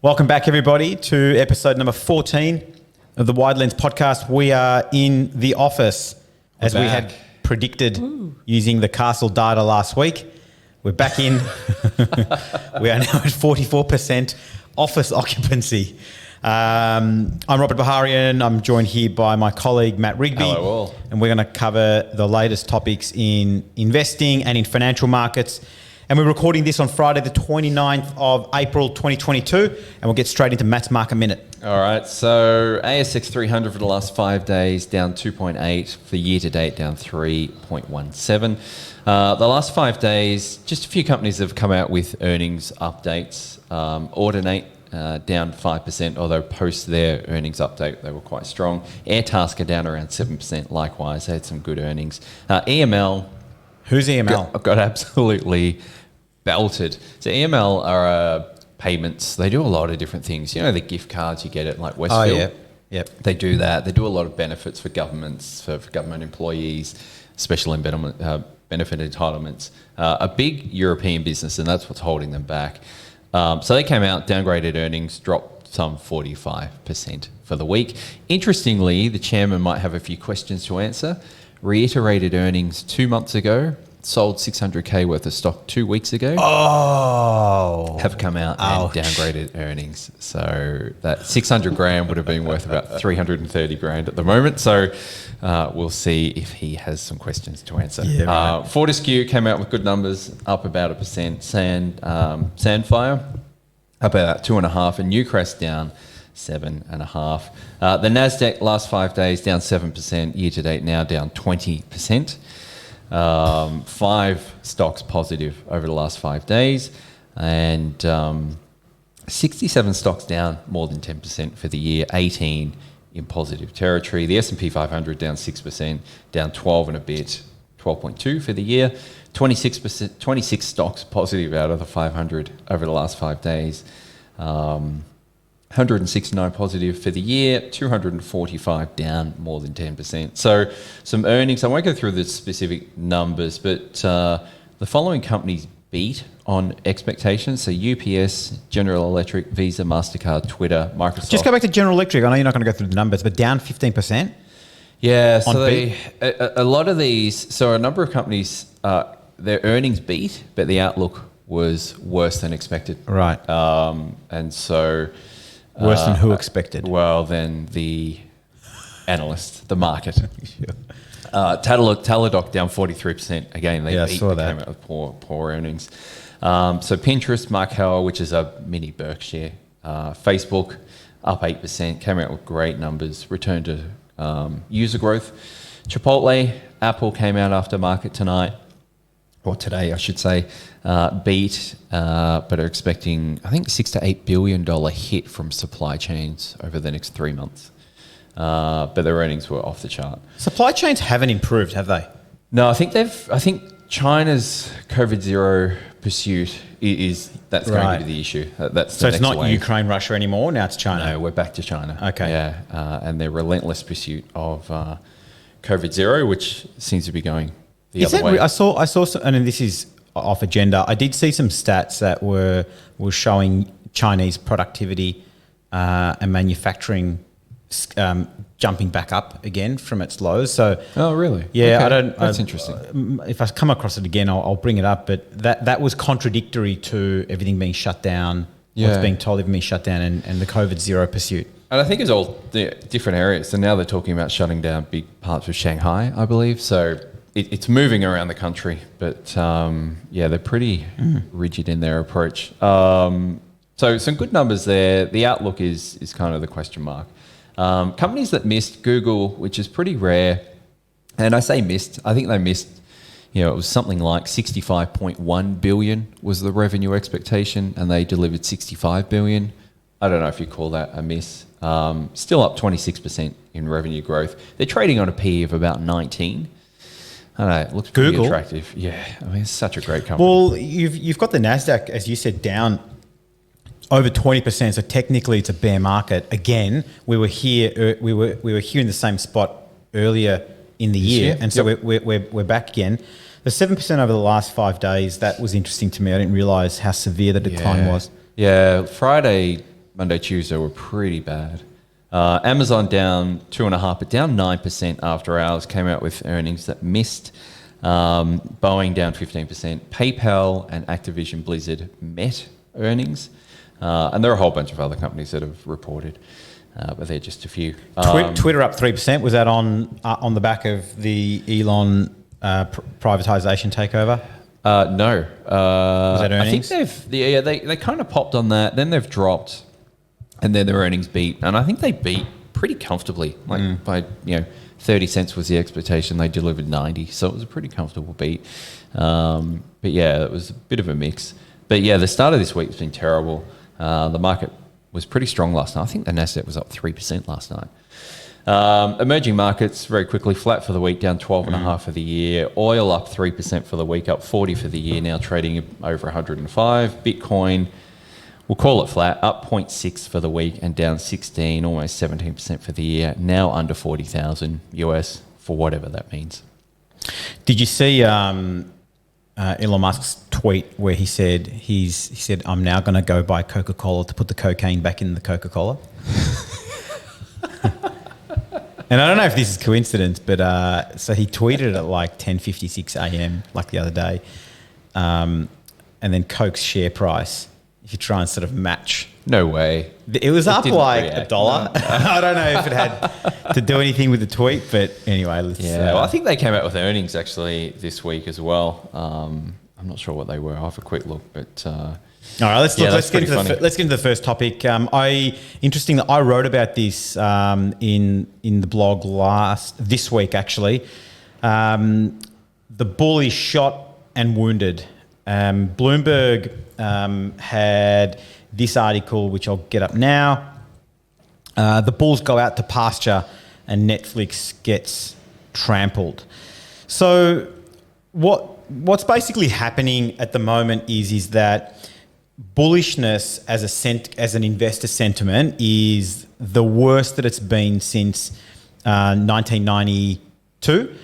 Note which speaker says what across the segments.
Speaker 1: Welcome back, everybody, to episode number 14 of the Wide Lens podcast. We are in the office, as we had predicted using the Castle data last week. We're back in. We are now at 44% office occupancy. I'm Robert Baharian. I'm joined here by my colleague, Matt Rigby.
Speaker 2: Hello all. And
Speaker 1: we're going to cover the latest topics in investing and in financial markets. And we're recording this on Friday, the 29th of April, 2022. And we'll get straight into Matt's Market Minute.
Speaker 2: All right. So ASX 300 for the last 5 days, down 2.8. For year to date, down 3.17. The last 5 days, just a few companies have come out with earnings updates. Ordinate down 5%, although post their earnings update, they were quite strong. Airtasker down around 7%. Likewise, they had some good earnings. EML.
Speaker 1: Who's EML?
Speaker 2: Got absolutely belted. So EML are payments. They do a lot of different things. You know, the gift cards you get at like Westfield.
Speaker 1: Oh, yeah. Yep.
Speaker 2: They do that. They do a lot of benefits for governments, for government employees, special benefit entitlements. A big European business, and that's what's holding them back. So they came out, downgraded earnings, dropped some 45% for the week. Interestingly, the chairman might have a few questions to answer. Reiterated earnings 2 months ago, sold 600K worth of stock 2 weeks ago. Have come out and downgraded earnings. So that 600 grand would have been worth about 330 grand at the moment. So we'll see if he has some questions to answer.
Speaker 1: Yeah, right.
Speaker 2: Fortescue came out with good numbers, up about 1%. Sandfire up about 2.5%, and Newcrest down 7.5%. The Nasdaq last 5 days down 7%. Year to date now down 20%. 5 stocks positive over the last 5 days, and 67 stocks down more than 10% for the year. 18 in positive territory. The S&P 500 down 6%, down 12 and a bit, 12.2 for the year. 26 stocks positive out of the 500 over the last 5 days. 169 positive for the year, 245 down more than 10%. So some earnings, I won't go through the specific numbers, but the following companies beat on expectations. So UPS, General Electric, Visa, MasterCard, Twitter, Microsoft.
Speaker 1: Just go back to General Electric. I know you're not going to go through the numbers, but down 15%?
Speaker 2: Yeah, so a lot of these, so a number of companies, their earnings beat, but the outlook was worse than expected.
Speaker 1: Right.
Speaker 2: And so...
Speaker 1: Worse than who expected?
Speaker 2: Well, than the analyst, the market. Teladoc down 43%. Again, they came out with poor earnings. So Pinterest, Markel, which is a mini Berkshire. Facebook up 8%, came out with great numbers, returned to user growth. Chipotle, Apple came out after market tonight, or today, I should say, beat, but are expecting, I think, $6 to $8 billion hit from supply chains over the next 3 months. But their earnings were off the chart.
Speaker 1: Supply chains haven't improved, have they?
Speaker 2: No, I think China's COVID zero pursuit that's going to be the issue. So it's not wave.
Speaker 1: Ukraine, Russia anymore. Now it's China.
Speaker 2: No, we're back to China.
Speaker 1: Okay.
Speaker 2: Yeah, and their relentless pursuit of COVID zero, which seems to be going the other way.
Speaker 1: I saw some, and this is off agenda. I did see some stats that were showing Chinese productivity and manufacturing jumping back up again from its lows. So,
Speaker 2: oh really?
Speaker 1: Yeah,
Speaker 2: okay. That's interesting.
Speaker 1: If I come across it again, I'll bring it up. But that was contradictory to everything being shut down. Yeah. What's being told, everything being shut down, and the COVID zero pursuit.
Speaker 2: And I think it's all different areas. So now they're talking about shutting down big parts of Shanghai, I believe. So it's moving around the country, but they're pretty rigid in their approach. So some good numbers there. The outlook is kind of the question mark. Companies that missed, Google, which is pretty rare, and I say missed, I think they missed, it was something like 65.1 billion was the revenue expectation, and they delivered 65 billion. I don't know if you call that a miss. Still up 26% in revenue growth. They're trading on a PE of about 19. I don't know, it looks pretty attractive. Yeah, I mean, it's such a great company.
Speaker 1: Well, you've got the Nasdaq, as you said, down over 20%. So technically, it's a bear market. Again, we were here. We were here in the same spot earlier in the year, and so we're back again. The 7% over the last 5 days, that was interesting to me. I didn't realise how severe the decline was.
Speaker 2: Yeah, Friday, Monday, Tuesday were pretty bad. Amazon down 2.5%, but down 9% after hours, came out with earnings that missed. Boeing down 15%. PayPal and Activision Blizzard met earnings. And there are a whole bunch of other companies that have reported, but they're just a few.
Speaker 1: Twitter up 3%. Was that on the back of the Elon privatization takeover?
Speaker 2: No.
Speaker 1: Was that earnings?
Speaker 2: I think they kind of popped on that. Then they've dropped, and then their earnings beat. And I think they beat pretty comfortably, by 30 cents was the expectation. They delivered 90, so it was a pretty comfortable beat. But yeah, it was a bit of a mix. But yeah, the start of this week has been terrible. The market was pretty strong last night. I think the Nasdaq was up 3% last night. Emerging markets, very quickly, flat for the week, down 12.5 for the year. Oil up 3% for the week, up 40 for the year, now trading over 105. Bitcoin, we'll call it flat, up 0.6 for the week and down 16, almost 17% for the year, now under 40,000 US, for whatever that means.
Speaker 1: Did you see Elon Musk's tweet where he said I'm now going to go buy Coca-Cola to put the cocaine back in the Coca-Cola? And I don't know if this is coincidence, but so he tweeted at like 10:56 a.m. like the other day, and then Coke's share price, if you try and sort of match.
Speaker 2: No way.
Speaker 1: It was up like $1. No. I don't know if it had to do anything with the tweet, but anyway.
Speaker 2: Well, I think they came out with earnings actually this week as well. I'm not sure what they were. I'll have a quick look, but...
Speaker 1: all right, let's get into the first topic. Interesting that I wrote about this in the blog this week actually. The bullish shot and wounded. Bloomberg had this article, which I'll get up now. The bulls go out to pasture and Netflix gets trampled. So what's basically happening at the moment is that bullishness as an investor sentiment is the worst that it's been since 1992.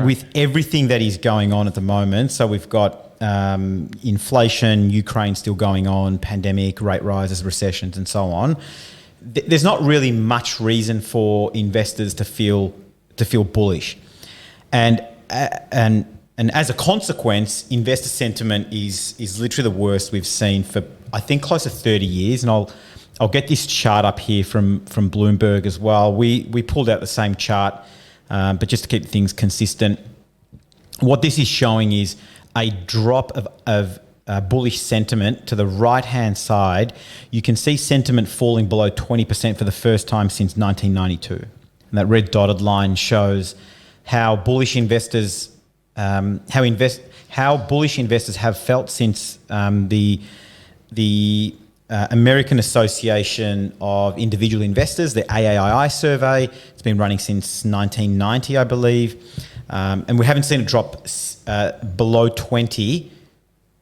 Speaker 1: With everything that is going on at the moment, so we've got inflation, Ukraine still going on, pandemic, rate rises, recessions, and so on. There's not really much reason for investors to feel bullish, and as a consequence, investor sentiment is literally the worst we've seen for I think close to 30 years. And I'll get this chart up here from Bloomberg as well. We pulled out the same chart, but just to keep things consistent, what this is showing is a drop of bullish sentiment to the right-hand side. You can see sentiment falling below 20% for the first time since 1992. And that red dotted line shows how bullish investors how bullish investors have felt since the American Association of Individual Investors, the AAII survey. It's been running since 1990, I believe. And we haven't seen a drop below 20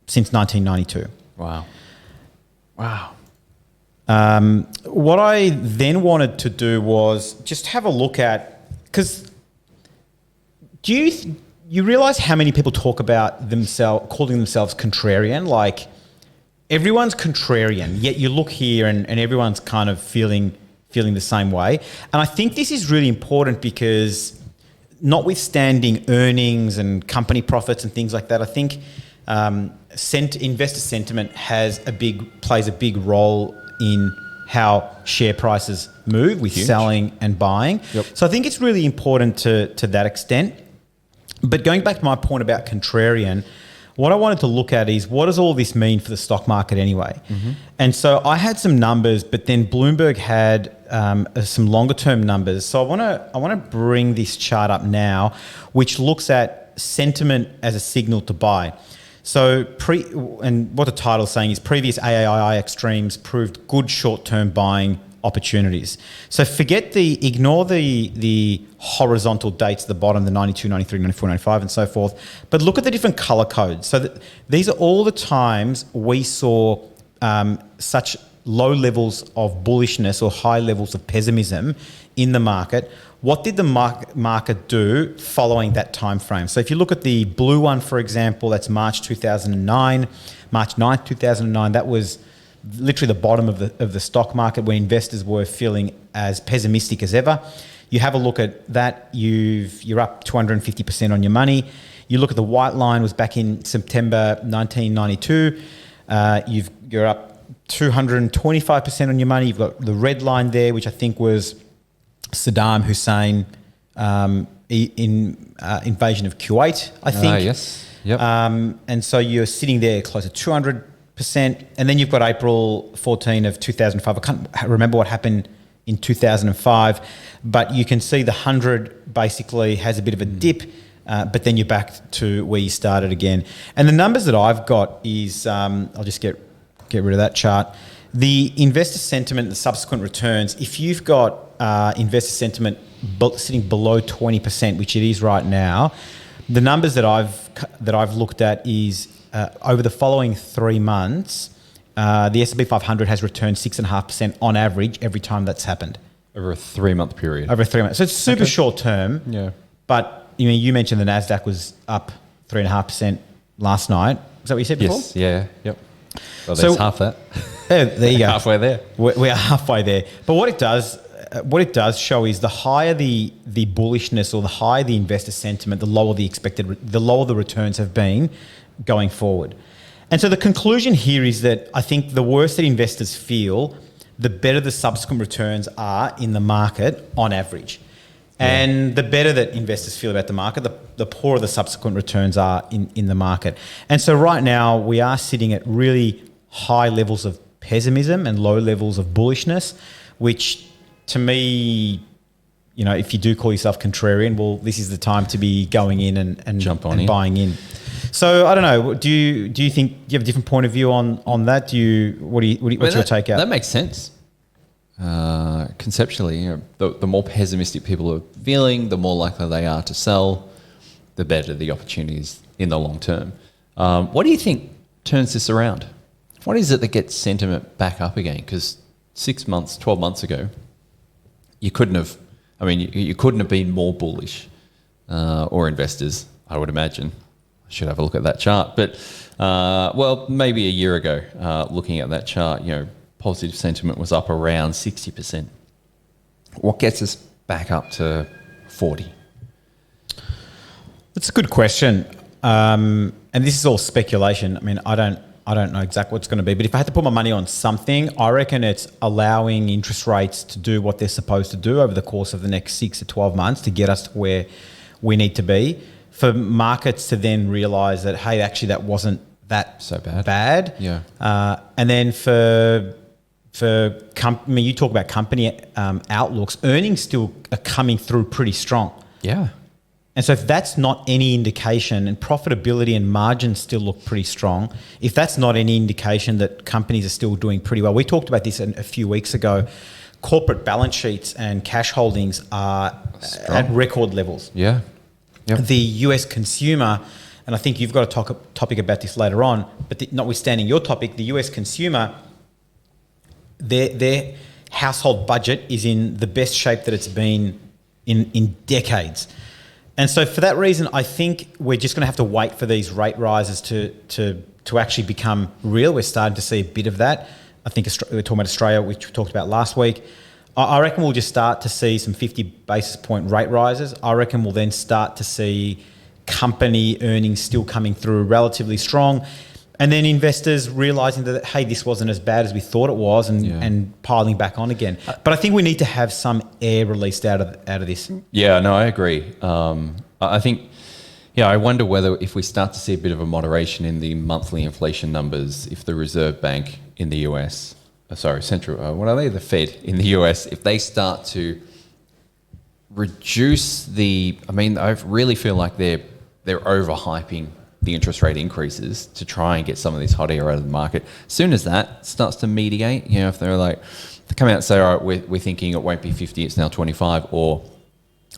Speaker 1: since 1992.
Speaker 2: Wow.
Speaker 1: What I then wanted to do was just have a look at, because do you realise how many people talk about calling themselves contrarian? Like, everyone's contrarian, yet you look here and everyone's kind of feeling the same way. And I think this is really important because, notwithstanding earnings and company profits and things like that, I think investor sentiment plays a big role in how share prices move with selling and buying.
Speaker 2: Yep.
Speaker 1: So I think it's really important to that extent. But going back to my point about contrarian, what I wanted to look at is, what does all this mean for the stock market anyway? Mm-hmm. And so I had some numbers, but then Bloomberg had some longer term numbers. So I want to bring this chart up now, which looks at sentiment as a signal to buy. So and what the title's saying is, previous AAII extremes proved good short-term buying opportunities. So ignore the horizontal dates at the bottom, the 92, 93, 94, 95 and so forth, but look at the different color codes. So these are all the times we saw such low levels of bullishness or high levels of pessimism in the market, what did the market do following that time frame? So if you look at the blue one, for example, that's March 2009, March 9th, 2009, that was literally the bottom of the stock market when investors were feeling as pessimistic as ever. You have a look at that, you're up 250% on your money. You look at the white line, was back in September 1992. You're up 225% on your money. You've got the red line there, which I think was Saddam Hussein invasion of Kuwait, I think.
Speaker 2: Yes. Yep.
Speaker 1: And so you're sitting there close to 200%. And then you've got April 14 of 2005. I can't remember what happened in 2005, but you can see the 100 basically has a bit of a dip, but then you're back to where you started again. And the numbers that I've got is, I'll just get rid of that chart. The investor sentiment, the subsequent returns, if you've got investor sentiment sitting below 20%, which it is right now, the numbers that I've looked at is over the following 3 months, the S&P 500 has returned 6.5% on average every time that's happened.
Speaker 2: Over a 3-month period.
Speaker 1: Over 3 months. So it's super short term.
Speaker 2: Yeah.
Speaker 1: But you mentioned the NASDAQ was up 3.5% last night. Is that what you said before?
Speaker 2: Yes. Yeah. Yep. Well, there's half that.
Speaker 1: There you go.
Speaker 2: Halfway there.
Speaker 1: We are halfway there. But what it does show is the higher the bullishness or the higher the investor sentiment, the lower the returns have been going forward. And so the conclusion here is that I think the worse that investors feel, the better the subsequent returns are in the market on average. And the better that investors feel about the market, the poorer the subsequent returns are in the market. And so right now we are sitting at really high levels of pessimism and low levels of bullishness, which to me, if you do call yourself contrarian, well, this is the time to be going in and
Speaker 2: jump on
Speaker 1: and buying in. So I don't know. Do you think, do you have a different point of view on that? What's your take out?
Speaker 2: That makes sense. Conceptually, the more pessimistic people are feeling, the more likely they are to sell, the better the opportunities in the long term. What do you think turns this around? What is it that gets sentiment back up again? Because 6 months, 12 months ago, you couldn't have been more bullish, or investors, I would imagine. I should have a look at that chart. But, maybe a year ago, looking at that chart, positive sentiment was up around 60%. What gets us back up to 40?
Speaker 1: That's a good question. And this is all speculation. I mean, I don't know exactly what it's going to be, but if I had to put my money on something, I reckon it's allowing interest rates to do what they're supposed to do over the course of the next 6 to 12 months to get us to where we need to be. For markets to then realise that, hey, actually that wasn't that
Speaker 2: so
Speaker 1: bad.
Speaker 2: Yeah.
Speaker 1: And then you talk about company outlooks, earnings still are coming through pretty strong.
Speaker 2: Yeah.
Speaker 1: And so if that's not any indication, and profitability and margins still look pretty strong, if that's not any indication that companies are still doing pretty well. We talked about this a few weeks ago. Corporate balance sheets and cash holdings are at record levels.
Speaker 2: Yeah. Yep.
Speaker 1: The US consumer, and I think you've got a topic about this later on, but notwithstanding your topic, the US consumer, their household budget is in the best shape that it's been in decades. And so for that reason, I think we're just going to have to wait for these rate rises to actually become real. We're starting to see a bit of that. I think we're talking about Australia, which we talked about last week. I reckon we'll just start to see some 50 basis point rate rises. I reckon we'll then start to see company earnings still coming through relatively strong. And then investors realising that, hey, this wasn't as bad as we thought it was and piling back on again. But I think we need to have some air released out of this.
Speaker 2: Yeah, no, I agree. I think, I wonder whether if we start to see a bit of a moderation in the monthly inflation numbers, if the Reserve Bank in the US, the Fed in the US, if they start to reduce I really feel like they're overhyping the interest rate increases to try and get some of this hot air out of the market. As soon as that starts to mitigate, if they come out and say, all right, we're thinking it won't be 50, it's now 25, or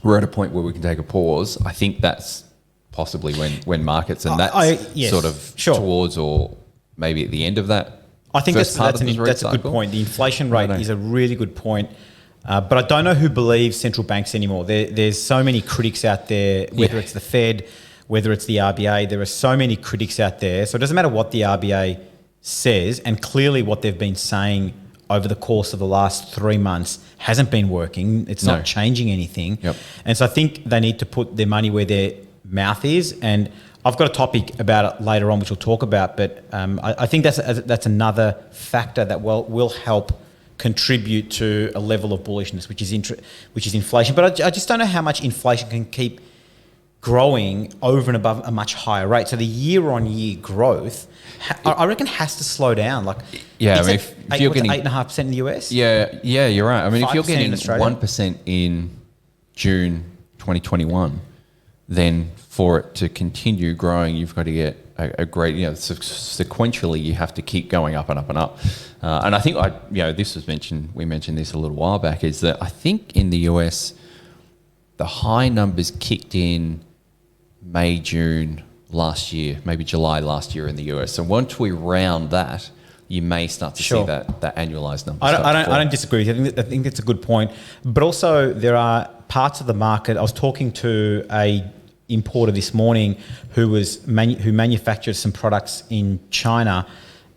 Speaker 2: we're at a point where we can take a pause, I think that's possibly when markets, and that's towards or maybe at the end of that
Speaker 1: I think
Speaker 2: first part of the rate
Speaker 1: that's a good
Speaker 2: cycle?
Speaker 1: point. The inflation rate is a really good point. But I don't know who believes central banks anymore. There's so many critics out there, whether it's the Fed, whether it's the RBA. There are so many critics out there. So it doesn't matter what the RBA says, and clearly what they've been saying over the course of the last 3 months hasn't been working. It's not changing anything.
Speaker 2: Yep.
Speaker 1: And so I think they need to put their money where their mouth is. And I've got a topic about it later on, which we'll talk about. But I think that's another factor that will help contribute to a level of bullishness, which is inflation. But I just don't know how much inflation can keep growing over and above a much higher rate. So the year-on-year growth, I reckon, has to slow down. Like,
Speaker 2: if you're getting
Speaker 1: 8.5% in the US.
Speaker 2: Yeah, you're right. I mean, if you're
Speaker 1: 5%
Speaker 2: getting
Speaker 1: in Australia.
Speaker 2: 1% in June 2021, then for it to continue growing, you've got to get a great, sequentially, you have to keep going up and up and up. And I think this was mentioned. We mentioned this a little while back. Is that I think in the US, the high numbers kicked in May, June last year, maybe July last year in the US. So once we round that, you may start to see that annualized number.
Speaker 1: I don't disagree with you. I think it's a good point. But also there are parts of the market. I was talking to a importer this morning who manufactures some products in China,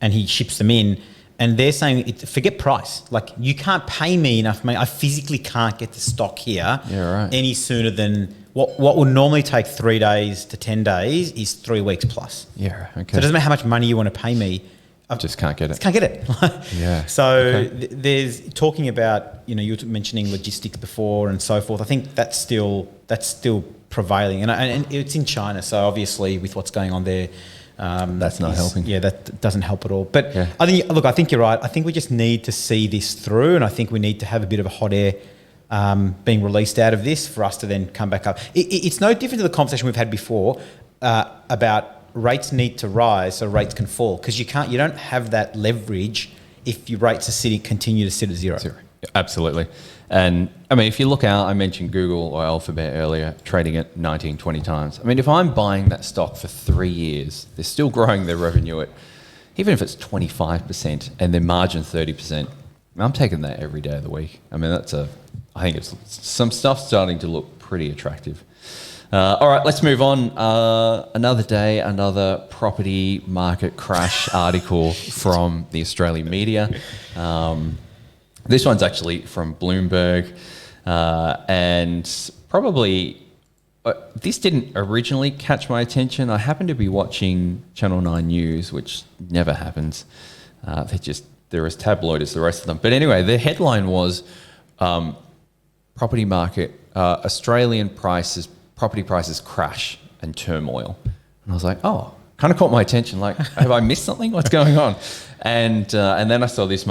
Speaker 1: and he ships them in. And they're saying, forget price. Like, you can't pay me enough money. I physically can't get the stock here any sooner than what would normally take 3 days to 10 days is 3 weeks plus.
Speaker 2: Yeah, okay.
Speaker 1: So it doesn't matter how much money you want to pay me.
Speaker 2: I just can't get it.
Speaker 1: Just can't get it.
Speaker 2: Yeah.
Speaker 1: So there's talking about, you were mentioning logistics before and so forth. I think that's still prevailing. And it's in China. So obviously with what's going on there,
Speaker 2: that's not helping.
Speaker 1: Yeah, that doesn't help at all. But I think you're right. I think we just need to see this through, and I think we need to have a bit of a hot air being released out of this for us to then come back up. It's no different to the conversation we've had before about rates need to rise so rates can fall, because you don't have that leverage if your rates continue to sit at zero.
Speaker 2: Absolutely. And I mean, if you look out, I mentioned Google or Alphabet earlier, trading at 19, 20 times. I mean, if I'm buying that stock for 3 years, they're still growing their revenue at, even if it's 25% and their margin 30%, I'm taking that every day of the week. I mean, I think it's some stuff starting to look pretty attractive. All right, let's move on. Another day, another property market crash article from the Australian media. This one's actually from Bloomberg, and probably this didn't originally catch my attention. I happened to be watching Channel 9 News, which never happens. They're as tabloid as the rest of them. But anyway, the headline was property market, Australian property prices crash and turmoil. And I was like, oh, kind of caught my attention. Like, have I missed something? What's going on? And then I saw this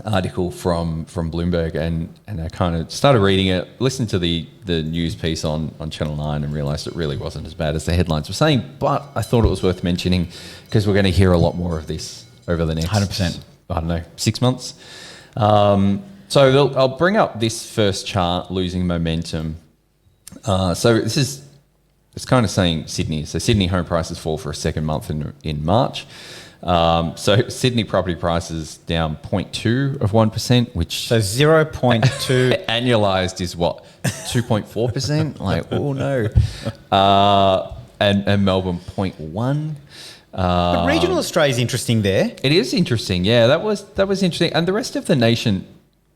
Speaker 2: article from Bloomberg, and I kind of started reading it, listened to the news piece on Channel 9 and realised it really wasn't as bad as the headlines were saying, but I thought it was worth mentioning because we're going to hear a lot more of this over the next
Speaker 1: 100%.
Speaker 2: I don't know, 6 months. So I'll bring up this first chart, losing momentum. So it's kind of saying Sydney. So Sydney home prices fall for a second month in March. So Sydney property prices down 0.2%, which...
Speaker 1: So 0.2...
Speaker 2: annualized is what? 2.4%? Like, oh no. And Melbourne 0.1%.
Speaker 1: But regional Australia is interesting there.
Speaker 2: It is interesting, yeah. That was interesting. And the rest of the nation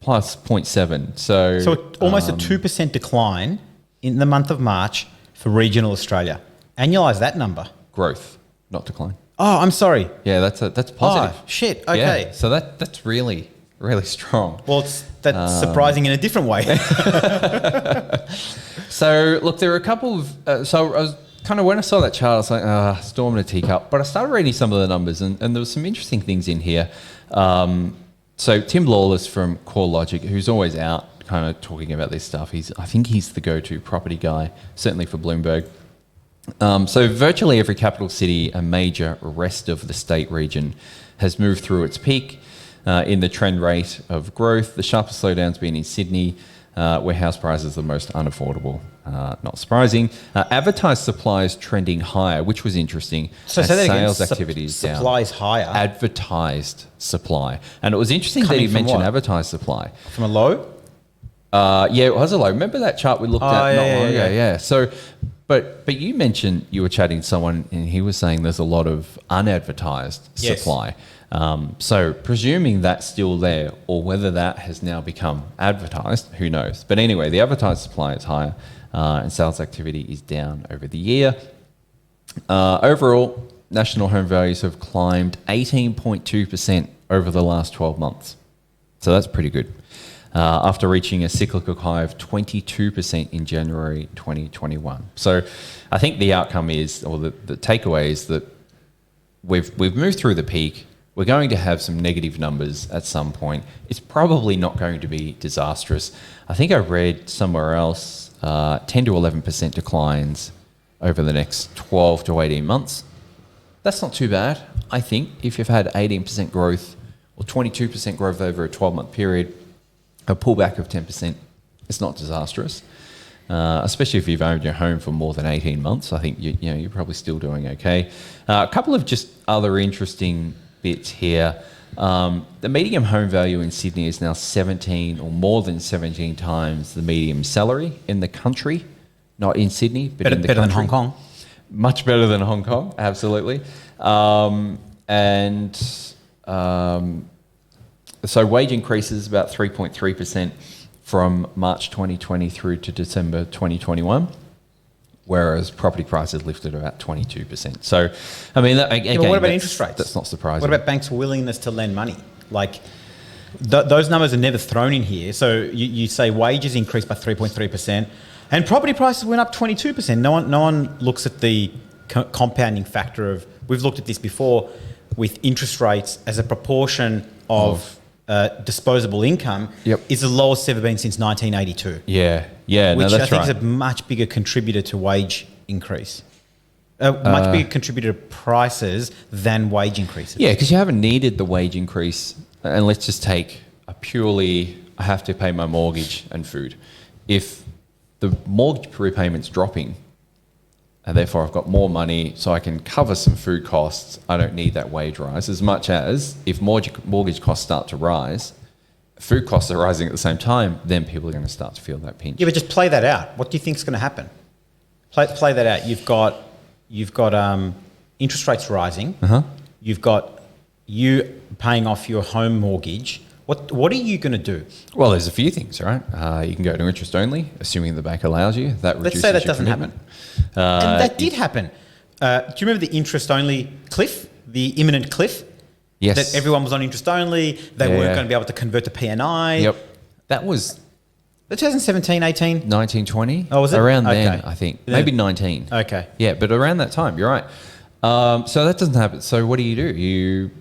Speaker 2: plus 0.7%. So
Speaker 1: almost a 2% decline in the month of March for regional Australia. Annualise that number.
Speaker 2: Growth, not decline.
Speaker 1: Oh, I'm sorry.
Speaker 2: Yeah, that's positive.
Speaker 1: Oh, shit. Okay.
Speaker 2: Yeah, so that's really, really strong.
Speaker 1: Well, that's surprising in a different way.
Speaker 2: So, look, there are a couple of... so I was kind of, when I saw that chart, I was like, storm in a teacup. But I started reading some of the numbers, and there was some interesting things in here. So Tim Lawless from CoreLogic, who's always out kind of talking about this stuff, I think he's the go-to property guy, certainly for Bloomberg. So virtually every capital city and major rest of the state region has moved through its peak in the trend rate of growth. The sharpest slowdown's been in Sydney, where house prices are the most unaffordable. Not surprising. Advertised supply is trending higher, which was interesting.
Speaker 1: So say that
Speaker 2: sales
Speaker 1: again.
Speaker 2: activity is down.
Speaker 1: Supply is higher.
Speaker 2: Advertised supply. And it was interesting that
Speaker 1: Coming
Speaker 2: he
Speaker 1: from
Speaker 2: mentioned
Speaker 1: what?
Speaker 2: advertised supply.
Speaker 1: From a low?
Speaker 2: Yeah, it was a low. Remember that chart we looked at not long ago? Yeah. So, but you mentioned you were chatting to someone and he was saying there's a lot of unadvertised
Speaker 1: Yes.
Speaker 2: supply. So presuming that's still there or whether that has now become advertised, who knows? But anyway, the advertised supply is higher and sales activity is down over the year. Overall, national home values have climbed 18.2% over the last 12 months. So that's pretty good. After reaching a cyclical high of 22% in January 2021. So I think the outcome is, or the takeaway is that we've moved through the peak. We're going to have some negative numbers at some point. It's probably not going to be disastrous. I think I read somewhere else 10 to 11% declines over the next 12 to 18 months. That's not too bad. I think if you've had 18% growth or 22% growth over a 12-month period, a pullback of 10%, it's not disastrous, especially if you've owned your home for more than 18 months. I think you're probably still doing okay. A couple of just other interesting bits here. The median home value in Sydney is now 17 or more than 17 times the median salary in the country, not in Sydney, but in the country.
Speaker 1: Better than Hong Kong.
Speaker 2: Much better than Hong Kong, absolutely. So wage increases about 3.3% from March 2020 through to December 2021, whereas property prices lifted about 22%. So, I mean, again,
Speaker 1: but what about interest rates?
Speaker 2: That's not surprising.
Speaker 1: What about banks' willingness to lend money? Like, those numbers are never thrown in here. So you say wages increased by 3.3%, and property prices went up 22%. No one looks at the compounding factor of. We've looked at this before with interest rates as a proportion of disposable income.
Speaker 2: Yep.
Speaker 1: Is the lowest ever been since 1982.
Speaker 2: Yeah,
Speaker 1: which
Speaker 2: no, that's
Speaker 1: I think
Speaker 2: right.
Speaker 1: is a much bigger contributor to wage increase. Much bigger contributor to prices than wage increases.
Speaker 2: Yeah, because you haven't needed the wage increase. And let's just take a purely, I have to pay my mortgage and food. If the mortgage repayment's dropping, and therefore I've got more money so I can cover some food costs, I don't need that wage rise. As much as if mortgage costs start to rise, food costs are rising at the same time, then people are going to start to feel that pinch.
Speaker 1: Yeah, but just play that out. What do you think is going to happen? Play that out. You've got interest rates rising. You've got you paying off your home mortgage. What are you going to do?
Speaker 2: Well, there's a few things, right? You can go to interest only, assuming the bank allows you. That reduces
Speaker 1: Let's say that
Speaker 2: your
Speaker 1: doesn't
Speaker 2: commitment.
Speaker 1: happen. And that did happen. Do you remember the interest only cliff, the imminent cliff?
Speaker 2: Yes.
Speaker 1: That everyone was on interest only. They weren't going to be able to convert to PNI.
Speaker 2: Yep. That was
Speaker 1: 2017, 18?
Speaker 2: 1920.
Speaker 1: Oh, was it?
Speaker 2: Around then,
Speaker 1: Okay.
Speaker 2: I think. Maybe 19.
Speaker 1: Okay.
Speaker 2: Yeah, but around that time, you're right. So that doesn't happen. So what do? You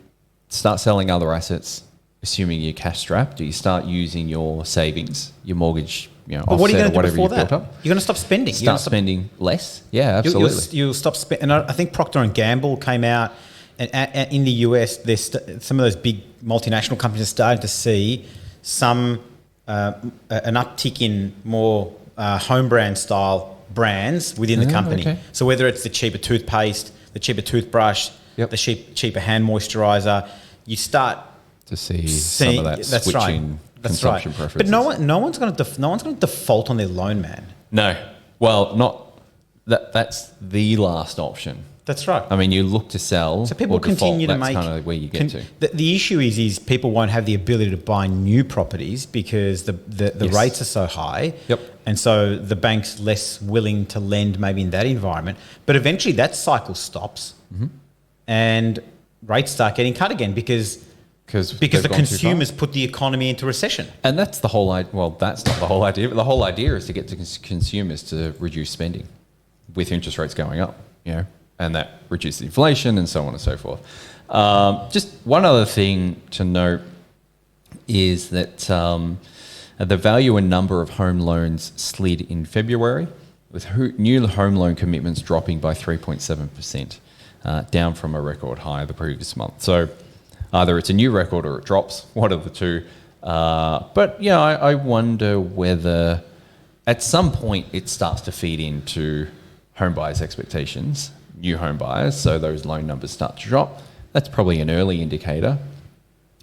Speaker 2: start selling other assets, assuming you're cash strapped. Do you start using your savings, your mortgage,
Speaker 1: But what are you going
Speaker 2: offset
Speaker 1: to
Speaker 2: or
Speaker 1: do
Speaker 2: whatever
Speaker 1: before
Speaker 2: you've
Speaker 1: that?
Speaker 2: built up?
Speaker 1: You're going to stop spending.
Speaker 2: Start spending less. Yeah, absolutely.
Speaker 1: You'll stop spending. And I think Procter & Gamble came out, and in the US, there's some of those big multinational companies are starting to see some an uptick in more home brand style brands within the company.
Speaker 2: Okay.
Speaker 1: So whether it's the cheaper toothpaste, the cheaper toothbrush, the cheaper hand moisturizer, you start
Speaker 2: to see some of that switching consumption preferences.
Speaker 1: But no one's going to default on their loan, man.
Speaker 2: No. Well, not that. That's the last option.
Speaker 1: That's right.
Speaker 2: I mean, you look to sell.
Speaker 1: So people
Speaker 2: or default,
Speaker 1: continue to make.
Speaker 2: That's kind of where you get to.
Speaker 1: The issue is people won't have the ability to buy new properties because the rates are so high.
Speaker 2: Yep.
Speaker 1: And so the bank's less willing to lend maybe in that environment. But eventually that cycle stops, and rates start getting cut again because the consumers put the economy into recession.
Speaker 2: And that's the whole idea. Well, that's not the whole idea. But the whole idea is to get consumers to reduce spending with interest rates going up, and that reduces inflation and so on and so forth. Just one other thing to note is that the value and number of home loans slid in February, with new home loan commitments dropping by 3.7%, down from a record high the previous month. So either it's a new record or it drops, one of the two. But yeah, I wonder whether at some point it starts to feed into home buyers' expectations, new home buyers, so those loan numbers start to drop. That's probably an early indicator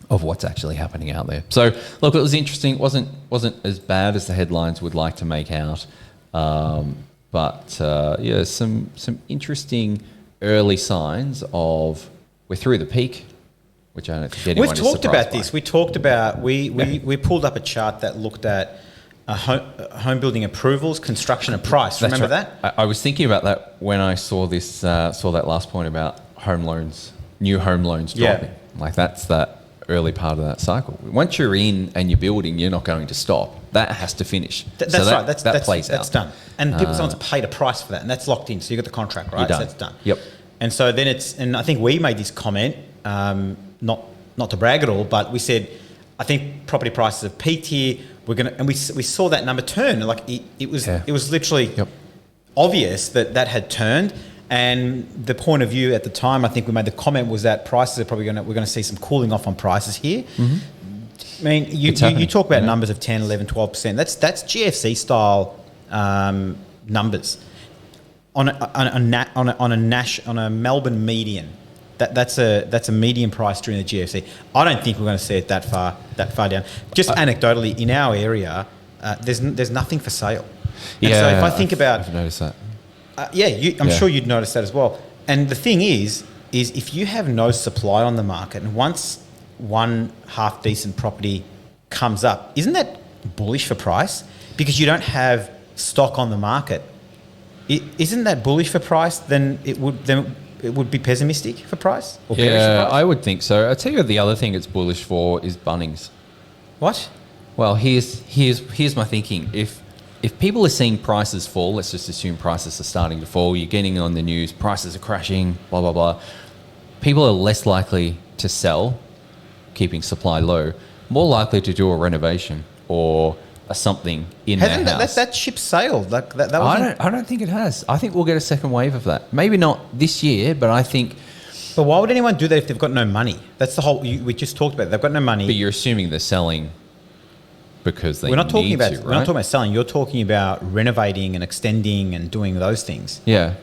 Speaker 2: of what's actually happening out there. So look, it was interesting. It wasn't as bad as the headlines would like to make out. But yeah, some interesting early signs of we're through the peak, which I don't think anyone is surprised by.
Speaker 1: We've talked about this. We talked about, we pulled up a chart that looked at home building approvals, construction and price. Remember that?
Speaker 2: I was thinking about that when I saw this, saw that last point about home loans, new home loans dropping. Like that's that early part of that cycle. Once you're in and you're building, you're not going to stop. That has to finish.
Speaker 1: That's right. That plays out. That's done. And people sometimes paid a price for that, and that's locked in. So you got the contract, right? So that's done.
Speaker 2: Yep.
Speaker 1: And so then and I think we made this comment, not to brag at all, but we said, I think property prices have peaked here. And we saw that number turn. Like it was literally obvious that had turned. And the point of view at the time, I think we made the comment was that prices are probably we're going to see some cooling off on prices here. Mm-hmm. I mean, you talk about numbers of 10, 11, 12%. That's GFC style numbers on a Melbourne median. That's a median price during the GFC. I don't think we're going to see it that far down. Just anecdotally, in our area, there's nothing for sale. And so if I think about,
Speaker 2: I've noticed that.
Speaker 1: I'm sure you'd notice that as well. And the thing is if you have no supply on the market, and once one half decent property comes up, isn't that bullish for price? Because you don't have stock on the market. Isn't that bullish for price? Then it would be pessimistic for price? Or bearish for price?
Speaker 2: I would think so. I'll tell you the other thing it's bullish for is Bunnings.
Speaker 1: What?
Speaker 2: Well, here's my thinking. If people are seeing prices fall, let's just assume prices are starting to fall, you're getting on the news, prices are crashing, blah, blah, blah. People are less likely to sell, keeping supply low, more likely to do a renovation or something in their house.
Speaker 1: That ship sailed.
Speaker 2: I don't think it has. I think we'll get a second wave of that. Maybe not this year, but I think...
Speaker 1: But why would anyone do that if they've got no money? That's the whole... We just talked about it. They've got no money.
Speaker 2: But you're assuming they're selling because they
Speaker 1: We're not talking about
Speaker 2: selling.
Speaker 1: You're talking about renovating and extending and doing those things.
Speaker 2: Yeah.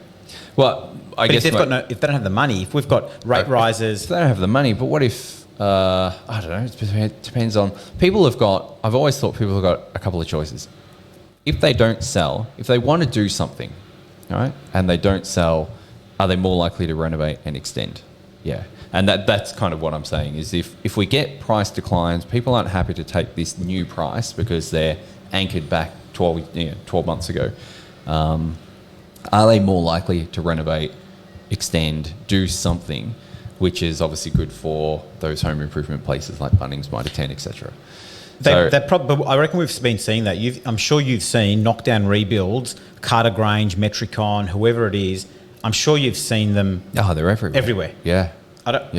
Speaker 2: Well, I guess...
Speaker 1: If they don't have the money, if we've got rate rises...
Speaker 2: If they don't have the money, but what if... I don't know. It depends on... I've always thought people have got a couple of choices. If they don't sell, if they want to do something, right, and they don't sell, are they more likely to renovate and extend? Yeah. And that's kind of what I'm saying is if we get price declines, people aren't happy to take this new price because they're anchored back 12 months ago. Are they more likely to renovate, extend, do something, which is obviously good for those home improvement places like Bunnings, Mitre 10, etc.
Speaker 1: But I reckon we've been seeing that. I'm sure you've seen knockdown rebuilds, Carter Grange, Metricon, whoever it is. I'm sure you've seen them.
Speaker 2: Oh, they're everywhere.
Speaker 1: Everywhere.
Speaker 2: Yeah. But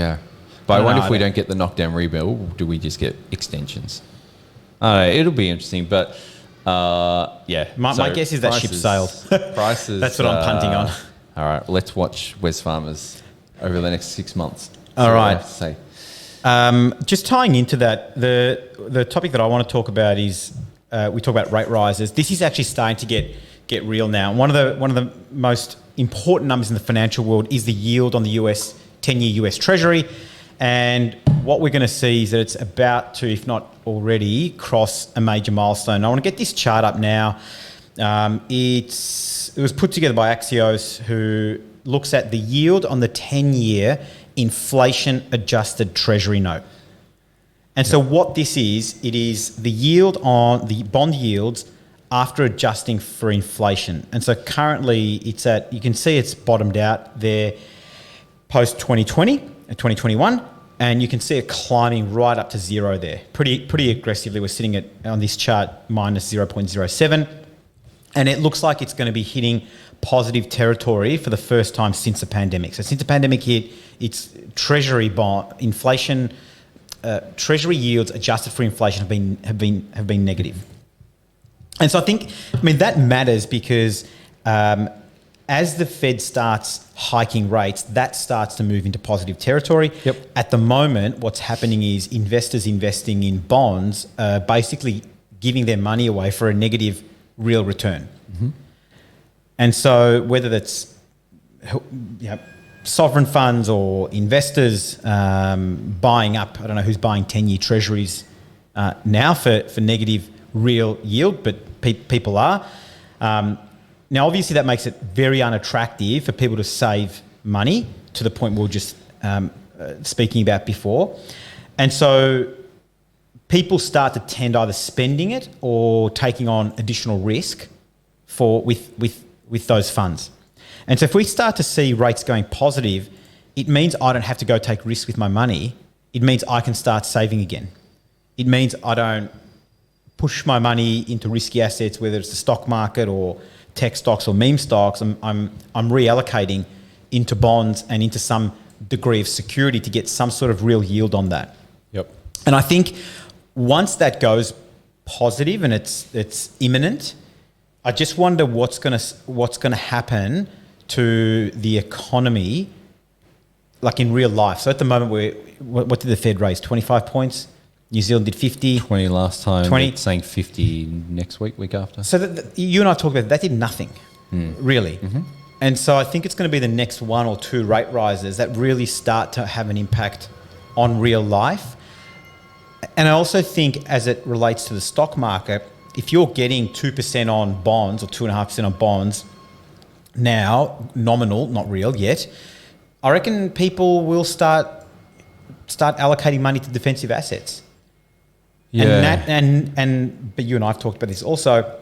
Speaker 2: I wonder if we don't get the knockdown rebuild, do we just get extensions? It'll be interesting, but yeah.
Speaker 1: My guess is that ship sailed.
Speaker 2: Prices.
Speaker 1: That's what I'm punting on.
Speaker 2: All right, let's watch Wesfarmers over the next 6 months.
Speaker 1: All right.
Speaker 2: Say.
Speaker 1: Just tying into that, the topic that I want to talk about is we talk about rate rises. This is actually starting to get real now. One of the most important numbers in the financial world is the yield on the 10-year US Treasury, and what we're going to see is that it's about to, if not already, cross a major milestone. I want to get this chart up now. It was put together by Axios, who looks at the yield on the 10-year inflation-adjusted Treasury note. And so what this is, it is the yield on the bond yields after adjusting for inflation. And so currently you can see it's bottomed out there post-2020 and 2021, and you can see it climbing right up to zero there. Pretty aggressively. We're sitting on this chart minus 0.07, and it looks like it's going to be hitting positive territory for the first time since the pandemic. So since the pandemic hit, it's Treasury bond inflation, Treasury yields adjusted for inflation have been negative. And so I mean that matters because as the Fed starts hiking rates, that starts to move into positive territory.
Speaker 2: Yep.
Speaker 1: At the moment, what's happening is investors investing in bonds basically giving their money away for a negative real return.
Speaker 2: Mm-hmm.
Speaker 1: And so whether that's sovereign funds or investors buying up, I don't know who's buying 10-year treasuries now for negative real yield, but people are. Now, obviously, that makes it very unattractive for people to save money to the point we were just speaking about before. And so people start to tend either spending it or taking on additional risk with those funds. And so if we start to see rates going positive, it means I don't have to go take risks with my money. It means I can start saving again. It means I don't push my money into risky assets, whether it's the stock market or tech stocks or meme stocks. I'm reallocating into bonds and into some degree of security to get some sort of real yield on that.
Speaker 2: Yep.
Speaker 1: And I think once that goes positive and it's imminent, I just wonder what's gonna happen to the economy, like in real life. So at the moment, what did the Fed raise? 25 points. New Zealand did 50.
Speaker 2: 20 last time.
Speaker 1: 20.
Speaker 2: Saying 50 next week after.
Speaker 1: So you and I talked about that did nothing, really. Mm-hmm. And so I think it's going to be the next one or two rate rises that really start to have an impact on real life. And I also think as it relates to the stock market, if you're getting 2% on bonds or 2.5% on bonds now, nominal, not real yet, I reckon people will start allocating money to defensive assets.
Speaker 2: Yeah.
Speaker 1: But you and I have talked about this also.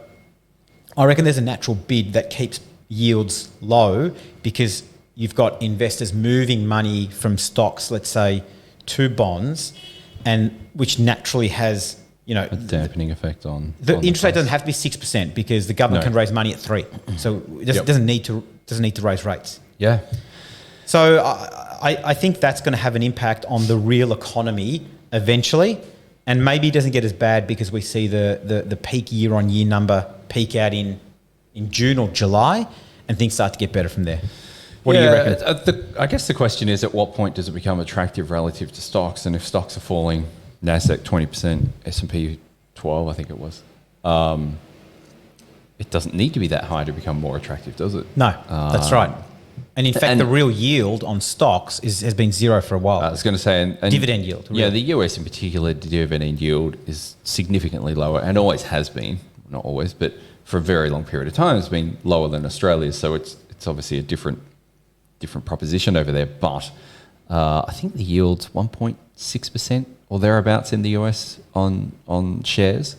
Speaker 1: I reckon there's a natural bid that keeps yields low because you've got investors moving money from stocks, let's say, to bonds, and which naturally has,
Speaker 2: a dampening effect on
Speaker 1: the interest rate.
Speaker 2: price.
Speaker 1: Doesn't have to be 6% because the government can raise money at 3%. So it doesn't need to raise rates.
Speaker 2: Yeah.
Speaker 1: So I think that's going to have an impact on the real economy eventually, and maybe it doesn't get as bad because we see the peak year-on-year number peak out in June or July, and things start to get better from there. What do you reckon?
Speaker 2: I guess the question is, at what point does it become attractive relative to stocks? And if stocks are falling, NASDAQ 20%, S&P 12, I think it was. It doesn't need to be that high to become more attractive, does it?
Speaker 1: No, that's right. And in fact, the real yield on stocks has been zero for a while.
Speaker 2: I was going to say... And
Speaker 1: dividend yield. Really.
Speaker 2: Yeah, the US in particular, the dividend yield is significantly lower and always has been. Not always, but for a very long period of time, it's been lower than Australia's. So it's obviously a different proposition over there. But I think the yield's 1.6% or thereabouts in the US on shares.